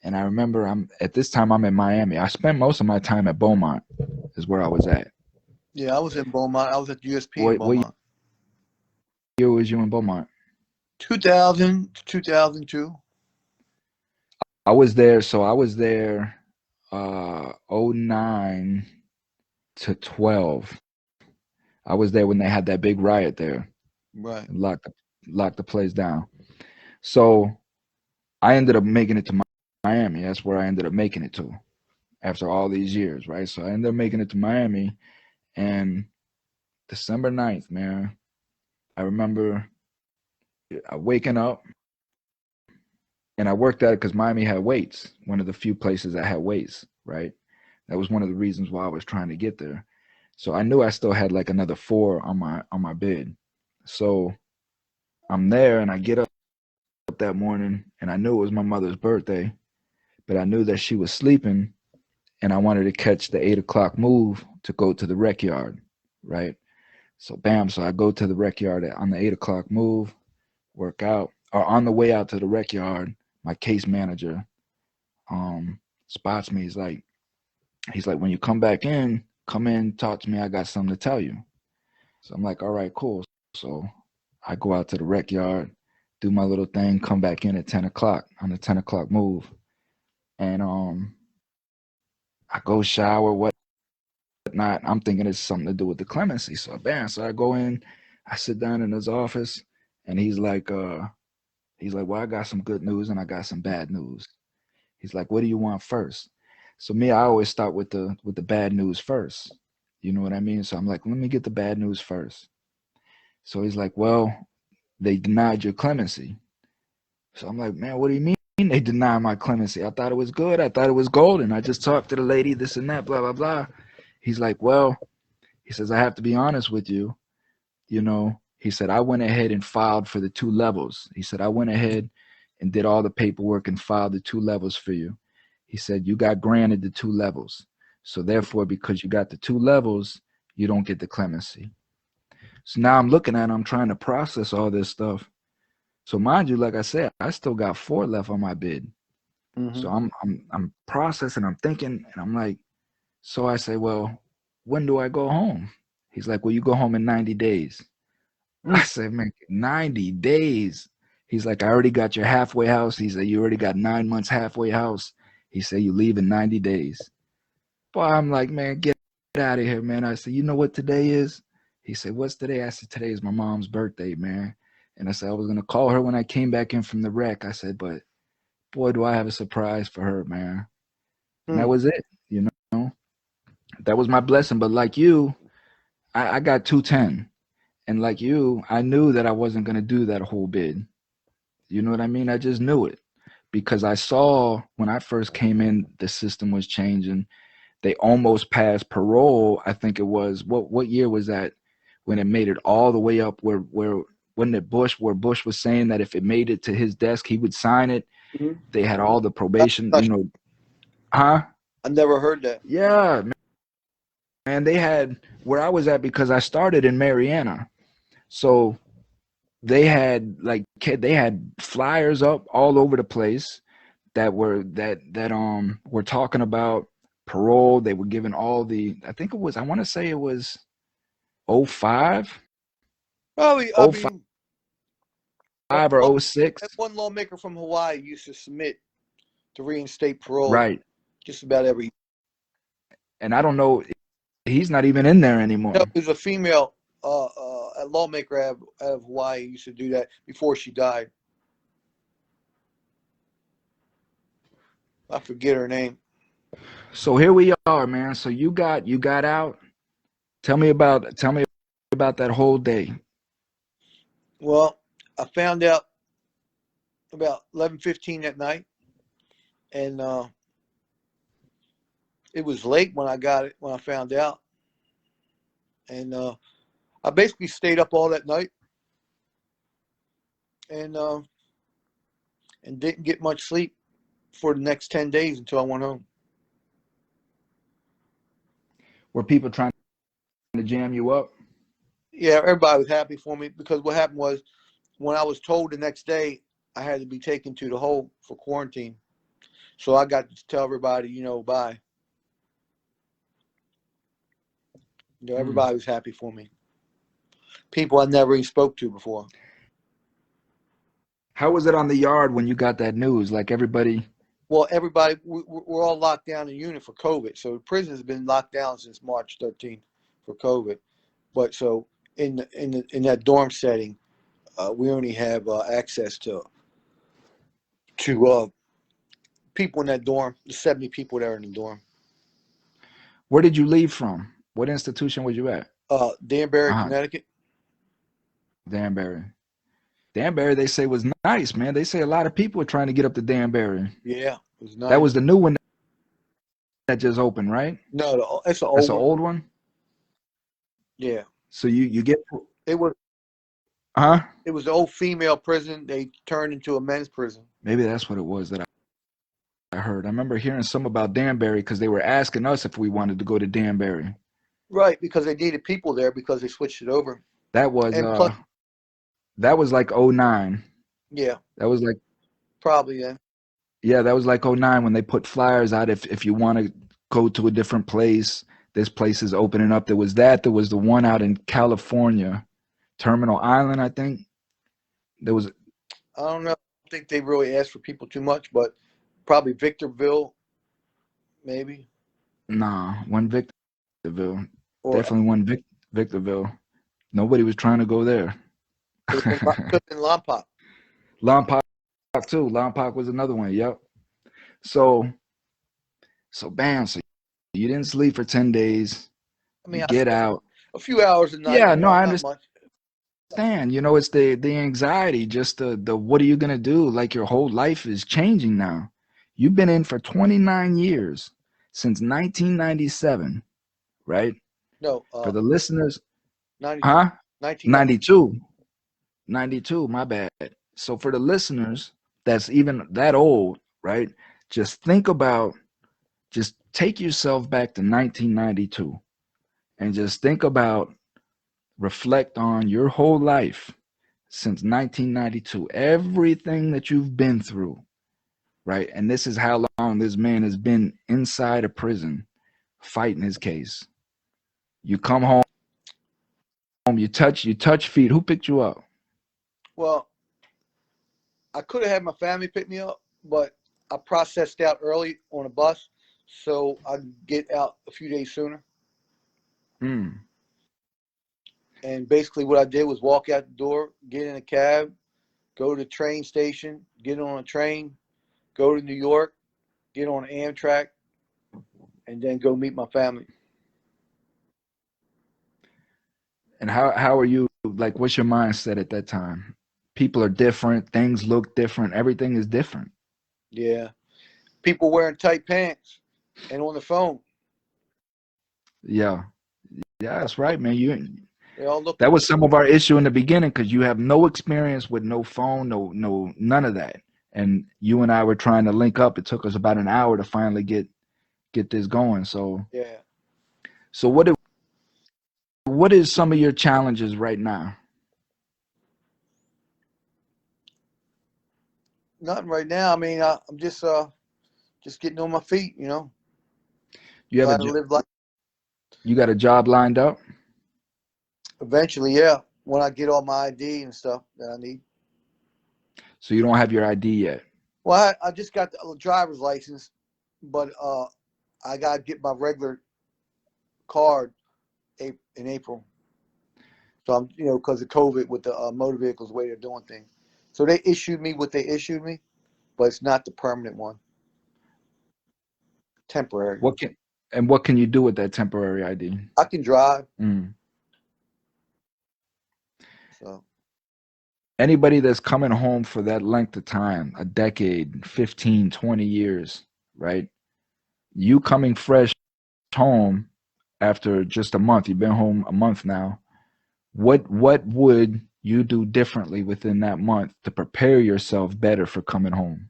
And I remember at this time I'm in Miami. I spent most of my time at Beaumont, is where I was at. Yeah, I was in Beaumont. I was at the USP in What Beaumont. year was you in Beaumont? 2000 to 2002. I was there, so I was there 09 to 12. I was there when they had that big riot there. Right. And locked the place down. So I ended up making it to Miami. That's where I ended up making it to after all these years, right? So I ended up making it to Miami, and December 9th, man, I remember waking up, and I worked at it because Miami had weights, one of the few places that had weights, right? That was one of the reasons why I was trying to get there. So I knew I still had like another 4 on my bid. So I'm there and I get up that morning and I knew it was my mother's birthday, but I knew that she was sleeping and I wanted to catch the 8 o'clock move to go to the rec yard, right? So bam, so I go to the rec yard on the 8 o'clock move, work out, or on the way out to the rec yard, my case manager spots me. He's like, when you come in, talk to me. I got something to tell you. So I'm like, all right, cool. So I go out to the rec yard, do my little thing, come back in at 10 o'clock on the 10 o'clock move. And I go shower, whatnot. I'm thinking it's something to do with the clemency. So bam, so I go in, I sit down in his office, and he's like, well, I got some good news and I got some bad news. He's like, what do you want first? So me, I always start with the bad news first. You know what I mean? So I'm like, let me get the bad news first. So he's like, well, they denied your clemency. So I'm like, man, what do you mean they denied my clemency? I thought it was good. I thought it was golden. I just talked to the lady, this and that, blah, blah, blah. He's like, well, he says, I have to be honest with you. You know, he said, I went ahead and filed for the 2 levels. He said, I went ahead and did all the paperwork and filed the 2 levels for you. He said, you got granted the 2 levels. So therefore, because you got the 2 levels, you don't get the clemency. So now I'm looking at it, I'm trying to process all this stuff. So mind you, like I said, I still got 4 left on my bid. Mm-hmm. So I'm processing, I'm thinking, and I'm like, so I say, well, when do I go home? He's like, well, you go home in 90 days. I Mm. said, man, 90 days. He's like, I already got your halfway house. He said, you already got 9 months halfway house. He said, you leave in 90 days. Boy, I'm like, man, get out of here, man. I said, you know what today is? He said, what's today? I said, today is my mom's birthday, man. And I said, I was going to call her when I came back in from the wreck. I said, but boy, do I have a surprise for her, man. And that Mm. was it, you know. That was my blessing. But like you, I got 210. And like you, I knew that I wasn't going to do that whole bid. You know what I mean? I just knew it because I saw when I first came in, the system was changing. They almost passed parole. I think it was what year was that when it made it all the way up where wasn't it Bush where Bush was saying that if it made it to his desk he would sign it. Mm-hmm. They had all the I'm probation, not you sure. know, huh? I never heard that. Yeah, man. They had where I was at because I started in Mariana, so they had they had flyers up all over the place that were talking about parole. They were giving all the I think it was I want to say it was '05, Probably, I '05 mean, or one, '06, one lawmaker from Hawaii used to submit to reinstate parole right? just about every. And I don't know, he's not even in there No, anymore. it was a female a lawmaker out of Hawaii used to do that before she died. I forget her name. So here we are, man. So you got out. Tell me about that whole day. Well, I found out about 11:15 at night, and it was late when I got it when I found out, and I basically stayed up all that night and didn't get much sleep for the next 10 days until I went home. Were people trying to jam you up? Yeah, everybody was happy for me because what happened was when I was told the next day I had to be taken to the hole for quarantine, so I got to tell everybody, bye. Mm. Everybody was happy for me. People I never even spoke to before. How was it on the yard when you got that news? Like everybody. Well, everybody, we're all locked down in unit for COVID. So the prison has been locked down since March 13th for COVID. But in that dorm setting, we only have access to to people in that dorm, the 70 people that are in the dorm. Where did you leave from? What institution was you at? Danbury, Uh-huh. Connecticut. Danbury. Danbury, they say was nice, man. They say a lot of people are trying to get up to Danbury. Yeah, it was That nice. was the new one that just opened, right? No, it's an That's old an one. old one. Yeah, So you get, it was. huh? It was the old female prison. They turned into a men's prison. Maybe that's what it was that I heard. I remember hearing some about Danbury because they were asking us if we wanted to go to Danbury. Right, because they needed people there because they switched it over. That was And plus, like '09. yeah, That was like, probably yeah. yeah, that was like '09 when they put flyers out if you want to go to a different place. This place is opening up. There was that. There was the one out in California, Terminal Island, I think. There was, I don't know. I don't think they really asked for people too much, but probably Victorville, maybe, nah, one Victorville. or Definitely one Victorville. Nobody was trying to go there. could have been Lompoc. Lompoc too. Lompoc was another one. Yep. So bam. So you didn't sleep for 10 days. I You mean, I get slept out. a few hours a night, Yeah, no, I not much. understand. It's the anxiety, just the what are you gonna do? Like your whole life is changing now. You've been in for 29 years since 1997, right? No, For the listeners, 92, huh? 1990. 92. 92, my bad. So for the listeners that's even that old, right? Just think about, just take yourself back to 1992 and just think about, reflect on your whole life since 1992, everything that you've been through, right? And this is how long this man has been inside a prison fighting his case. You come home, you touch feet. Who picked you up? Well, I could have had my family pick me up, but I processed out early on a bus, so I could get out a few days sooner. Mm. And basically, what I did was walk out the door, get in a cab, go to the train station, get on a train, go to New York, get on Amtrak, and then go meet my family. And how are you, like, what's your mindset at that time? People are different, things look different, everything is different. Yeah. People wearing tight pants and on the phone. Yeah. Yeah, that's right, man. They all look. That was some of our issue in the beginning because you have no experience with no phone, none of that. And you and I were trying to link up. It took us about an hour to finally get this going. So Yeah. so what is some of your challenges right now? Nothing right now. I mean, I'm just getting on my feet. You have Trying to live life. you got a job lined up? Eventually, yeah. When I get all my ID and stuff that I need. So you don't have your ID yet. Well, I just got the driver's license, but I got to get my regular card in April. So I'm, because of COVID with the motor vehicles, the way they're doing things. So they issued me what they issued me, but it's not the permanent one. Temporary. What can you do with that temporary ID? I can drive. Mm. So Anybody that's coming home for that length of time, a decade, 15, 20 years, right? You coming fresh home after just a month, you've been home a month now. What would you do differently within that month to prepare yourself better for coming home?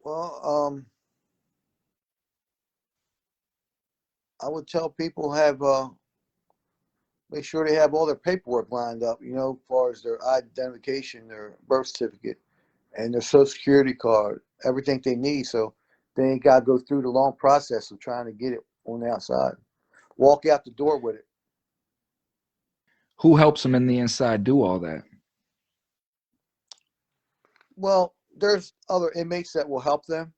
well, I would tell people make sure they have all their paperwork lined up. As far as their identification, their birth certificate, and their social security card, everything they need. So they ain't got to go through the long process of trying to get it on the outside. Walk out the door with it. Who helps them in the inside do all that? Well, there's other inmates that will help them.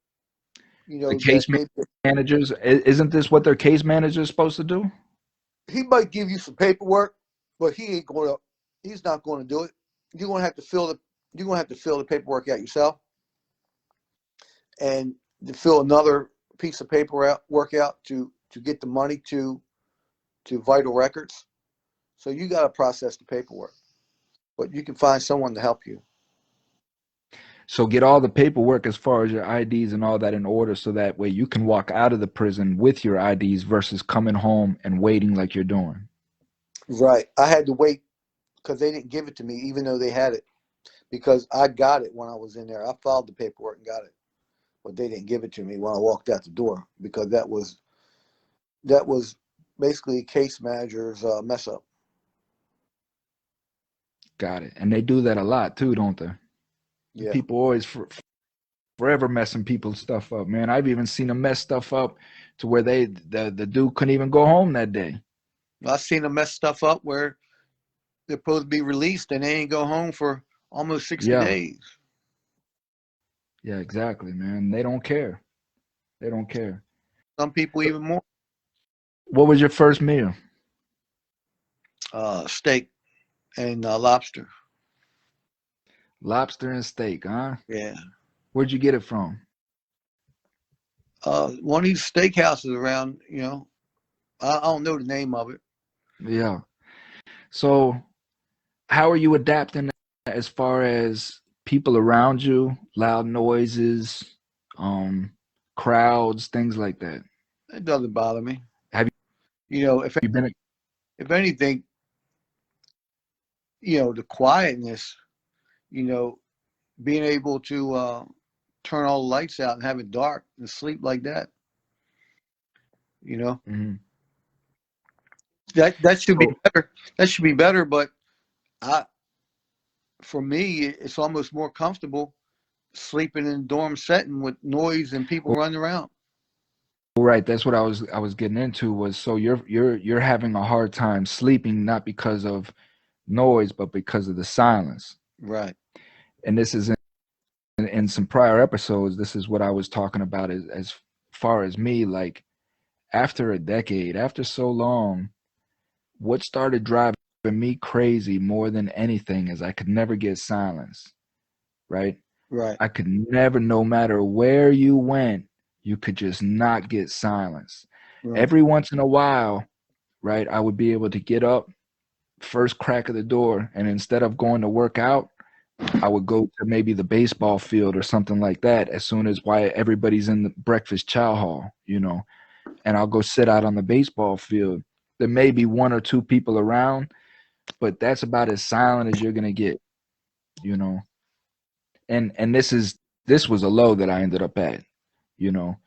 The That case maybe managers, isn't this what their case manager is supposed to do? he might give you some paperwork, but he ain't going to He's not going to do it. You're going to have to fill the paperwork out yourself, and to fill another piece of work out to get the money to Vital Records. So you got to process the paperwork, but you can find someone to help you. So get all the paperwork as far as your IDs and all that in order, so that way you can walk out of the prison with your IDs versus coming home and waiting like you're doing. Right. I had to wait because they didn't give it to me, even though they had it, because I got it when I was in there. I filed the paperwork and got it, but they didn't give it to me when I walked out the door, because that was basically case manager's mess up. Got it. And they do that a lot too, don't they? Yeah. People always forever messing people's stuff up, man. I've even seen them mess stuff up to where the dude couldn't even go home that day. I've seen them mess stuff up where they're supposed to be released and they ain't go home for almost 60 Yeah. days. Yeah, exactly, man. They don't care. They don't care. Some people even more. What was your first meal? Steak and lobster. Lobster and steak, huh? Yeah. Where'd you get it from? One of these steakhouses around, I don't know the name of it. Yeah. So how are you adapting as far as people around you, loud noises, crowds, things like that? It doesn't bother me. Have If you been? anything, the quietness, being able to turn all the lights out and have it dark and sleep like that, Mm-hmm. that should be So, better. That should be better, but for me, it's almost more comfortable sleeping in a dorm setting with noise and people running around. right, that's what I was getting into, was so you're having a hard time sleeping, not because of noise but because of the silence. Right. And this is in some prior episodes, this is what I was talking about, as far as me, like after a decade, after so long, what started driving me crazy more than anything is I could never get silence, right? Right. I could never, no matter where you went, you could just not get silence. Right. Every once in a while, right, I would be able to get up, first crack of the door, and instead of going to work out, I would go to maybe the baseball field or something like that as soon as why everybody's in the breakfast chow hall, and I'll go sit out on the baseball field. There may be one or two people around, but that's about as silent as you're gonna get, you know. And this was a low that I ended up at, you know.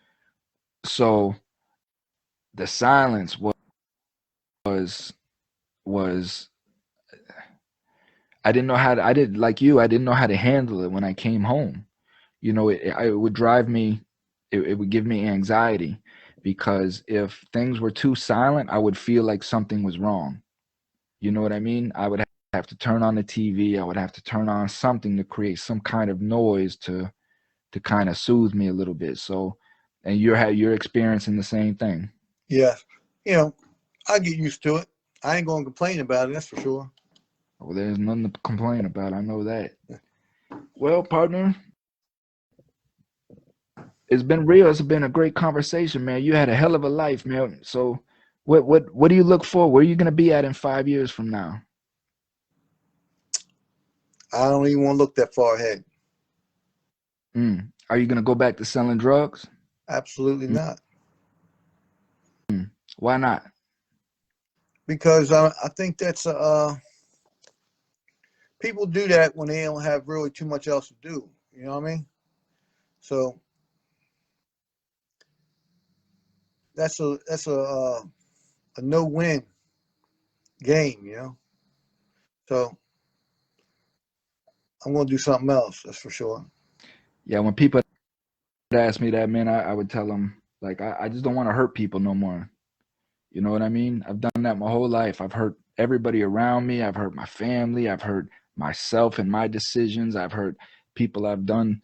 So the silence was I didn't know how to, I did like you, I didn't know how to handle it when I came home. It would drive me, it would give me anxiety, because if things were too silent, I would feel like something was wrong. You know what I mean? I would have to turn on the TV. I would have to turn on something to create some kind of noise to kind of soothe me a little bit. So, and you're experiencing the same thing. Yeah. I get used to it. I ain't going to complain about it. That's for sure. Well, there's nothing to complain about. I know that. Well, partner, it's been real. It's been a great conversation, man. You had a hell of a life, man. So, what do you look for? Where are you gonna be at in 5 years from now? I don't even want to look that far ahead. Are you gonna go back to selling drugs? Absolutely not. Why not? Because I think that's people do that when they don't have really too much else to do. You know what I mean? So that's a no-win game. So I'm going to do something else. That's for sure. Yeah, when people ask me that, man, I would tell them, like, I just don't want to hurt people no more. You know what I mean? I've done that my whole life. I've hurt everybody around me. I've hurt my family. I've hurt myself and my decisions. I've hurt people I've done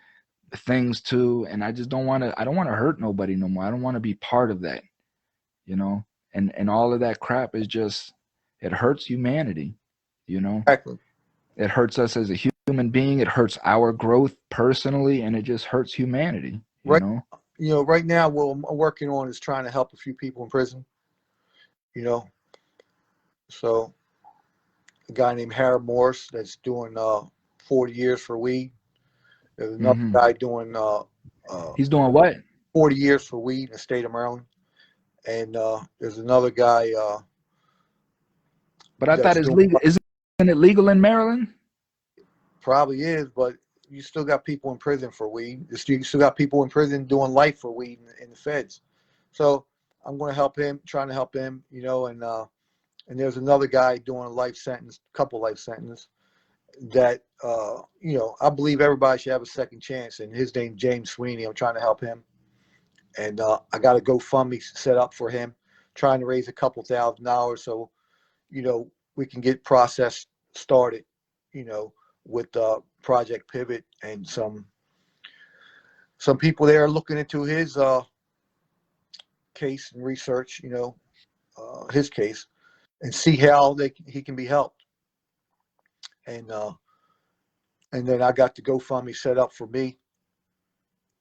things to, and I just don't want to. I don't want to hurt nobody no more. I don't want to be part of that. You know, and all of that crap is just, it hurts humanity. you know. Exactly. It hurts us as a human being. It hurts our growth personally, and it just hurts humanity, you Right. know. Right now, what I'm working on is trying to help a few people in prison. You know, so a guy named Harold Morris that's doing 40 years for weed. There's another Hmm. guy doing uh, He's doing what? 40 years for weed in the state of Maryland, and there's another guy But I thought that's it's doing, legal. Isn't it legal in Maryland? probably is, but you still got people in prison for weed. You still got people in prison doing life for weed in the feds. So I'm going to help him, trying to help him, and there's another guy doing a life sentence, couple life sentences that, I believe everybody should have a second chance. And his name's James Sweeney. I'm trying to help him. And I got a GoFundMe set up for him, trying to raise a couple $1,000 so, we can get process started, with Project Pivot, and some people there are looking into his case and research, his case, and see how he can be helped. And then I got the GoFundMe set up for me,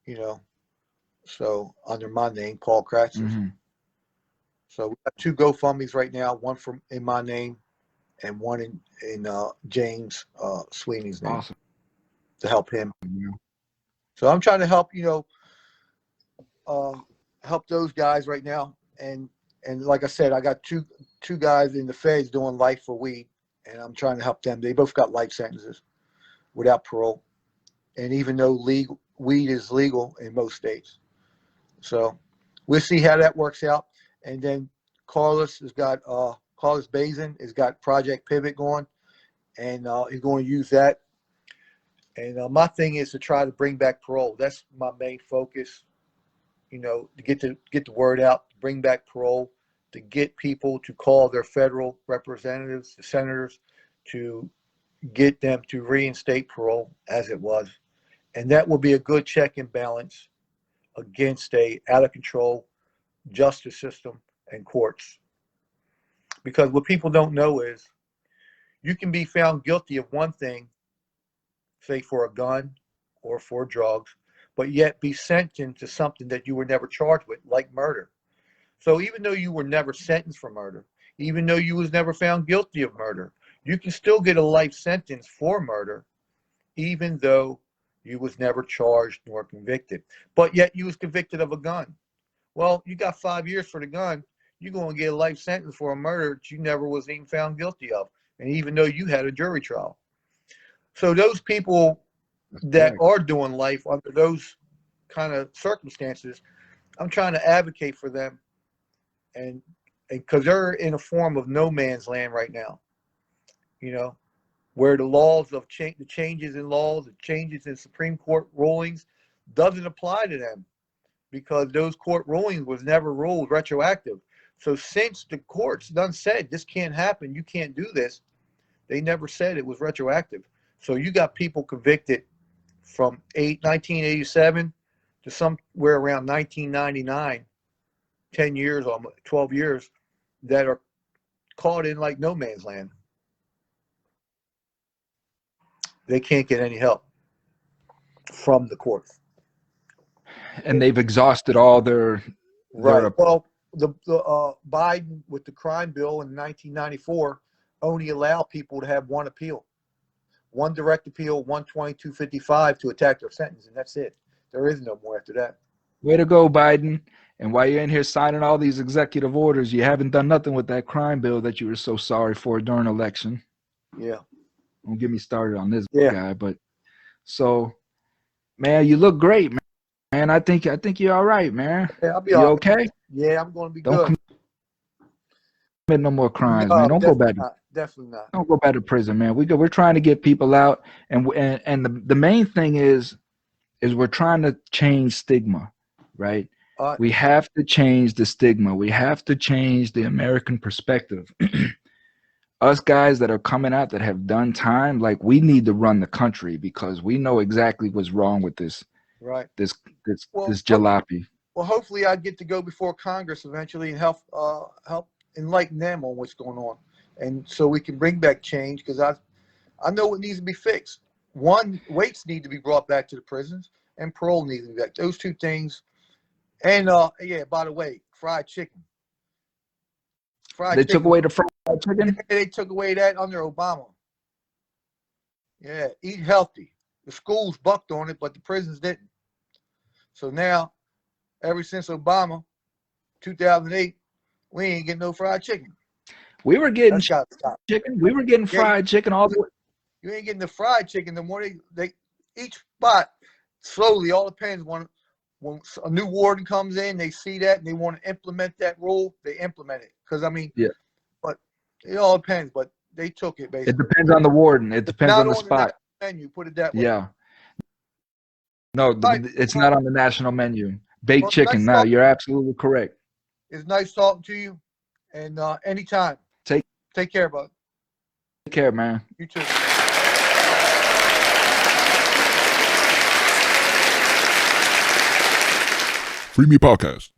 you know, so under my name, Paul Kratsas. Hmm. So we got two GoFundMes right now, one from in my name and one in James Sweeney's name, Awesome. to help him. Yeah. So I'm trying to help, help those guys right now. And like I said, I got two guys in the feds doing life for weed, and I'm trying to help them. They both got life sentences without parole, and even though weed is legal in most states. So we'll see how that works out. And then Carlos Bazin has got Project Pivot going, and he's going to use that. And my thing is to try to bring back parole. That's my main focus. To get the word out, bring back parole, to get people to call their federal representatives, the senators, to get them to reinstate parole as it was. And that will be a good check and balance against a out of control justice system and courts. Because what people don't know is you can be found guilty of one thing, say for a gun or for drugs, but yet be sentenced to something that you were never charged with, like murder. So even though you were never sentenced for murder, even though you was never found guilty of murder, you can still get a life sentence for murder, even though you was never charged nor convicted. But yet you was convicted of a gun. Well, you got 5 years for the gun. You're going to get a life sentence for a murder that you never was even found guilty of, and even though you had a jury trial. So those people That's that correct. are doing life under those kind of circumstances, I'm trying to advocate for them, and because they're in a form of no man's land right now, you know, where the laws of the changes in laws, the changes in Supreme Court rulings doesn't apply to them, because those court rulings was never ruled retroactive. So since the courts done said this can't happen, you can't do this, they never said it was retroactive. So you got people convicted from 1987 to somewhere around 1999, 10 years, almost 12 years, that are caught in like no man's land. They can't get any help from the courts. And they've exhausted all Right. their. Well, the Biden with the crime bill in 1994 only allowed people to have one appeal, one direct appeal, 12255 to attack their sentence, and that's it. There is no more after that. Way to go, Biden. And while you're in here signing all these executive orders, you haven't done nothing with that crime bill that you were so sorry for during election. Yeah. Don't get me started on this Yeah. guy, but so man, you look great, man. I think you're all right, man. Yeah, I'll be You all right. okay? Yeah, I'm going to be Don't good. commit no more crimes, man. No, Don't go definitely back. not. Definitely not. Don't go back to prison, man. We're trying to get people out, and the main thing is we're trying to change stigma, right? Uh, We have to change the stigma. We have to change the American perspective. Us guys that are coming out that have done time, like we need to run the country because we know exactly what's wrong with right. this Well, this jalopy. well, hopefully I get to go before Congress eventually and help enlighten them on what's going on. and so we can bring back change. Because I know what needs to be fixed. One, weights need to be brought back to the prisons, and parole needs to be back. Those two things. And yeah, by the way, fried chicken. They took away the fried chicken? Yeah, they took away that under Obama. Yeah, eat healthy. The schools bucked on it, but the prisons didn't. So now, ever since Obama, 2008, we ain't getting no fried chicken. We were getting That's got to stop. chicken. We were getting fried chicken all the way. You ain't getting the fried chicken. The more they each spot slowly, all depends when a new warden comes in, they see that and they want to implement that rule, they implement it. Because I mean, yeah, but it all depends. But they took it basically. It depends on the warden. It depends on the spot. Menu, put it that way. Yeah. No, it's not on the national menu. Baked chicken. No, you're absolutely correct. It's nice talking to you, and anytime. Take care, bud. Take care, man. You too. Free Me Podcast.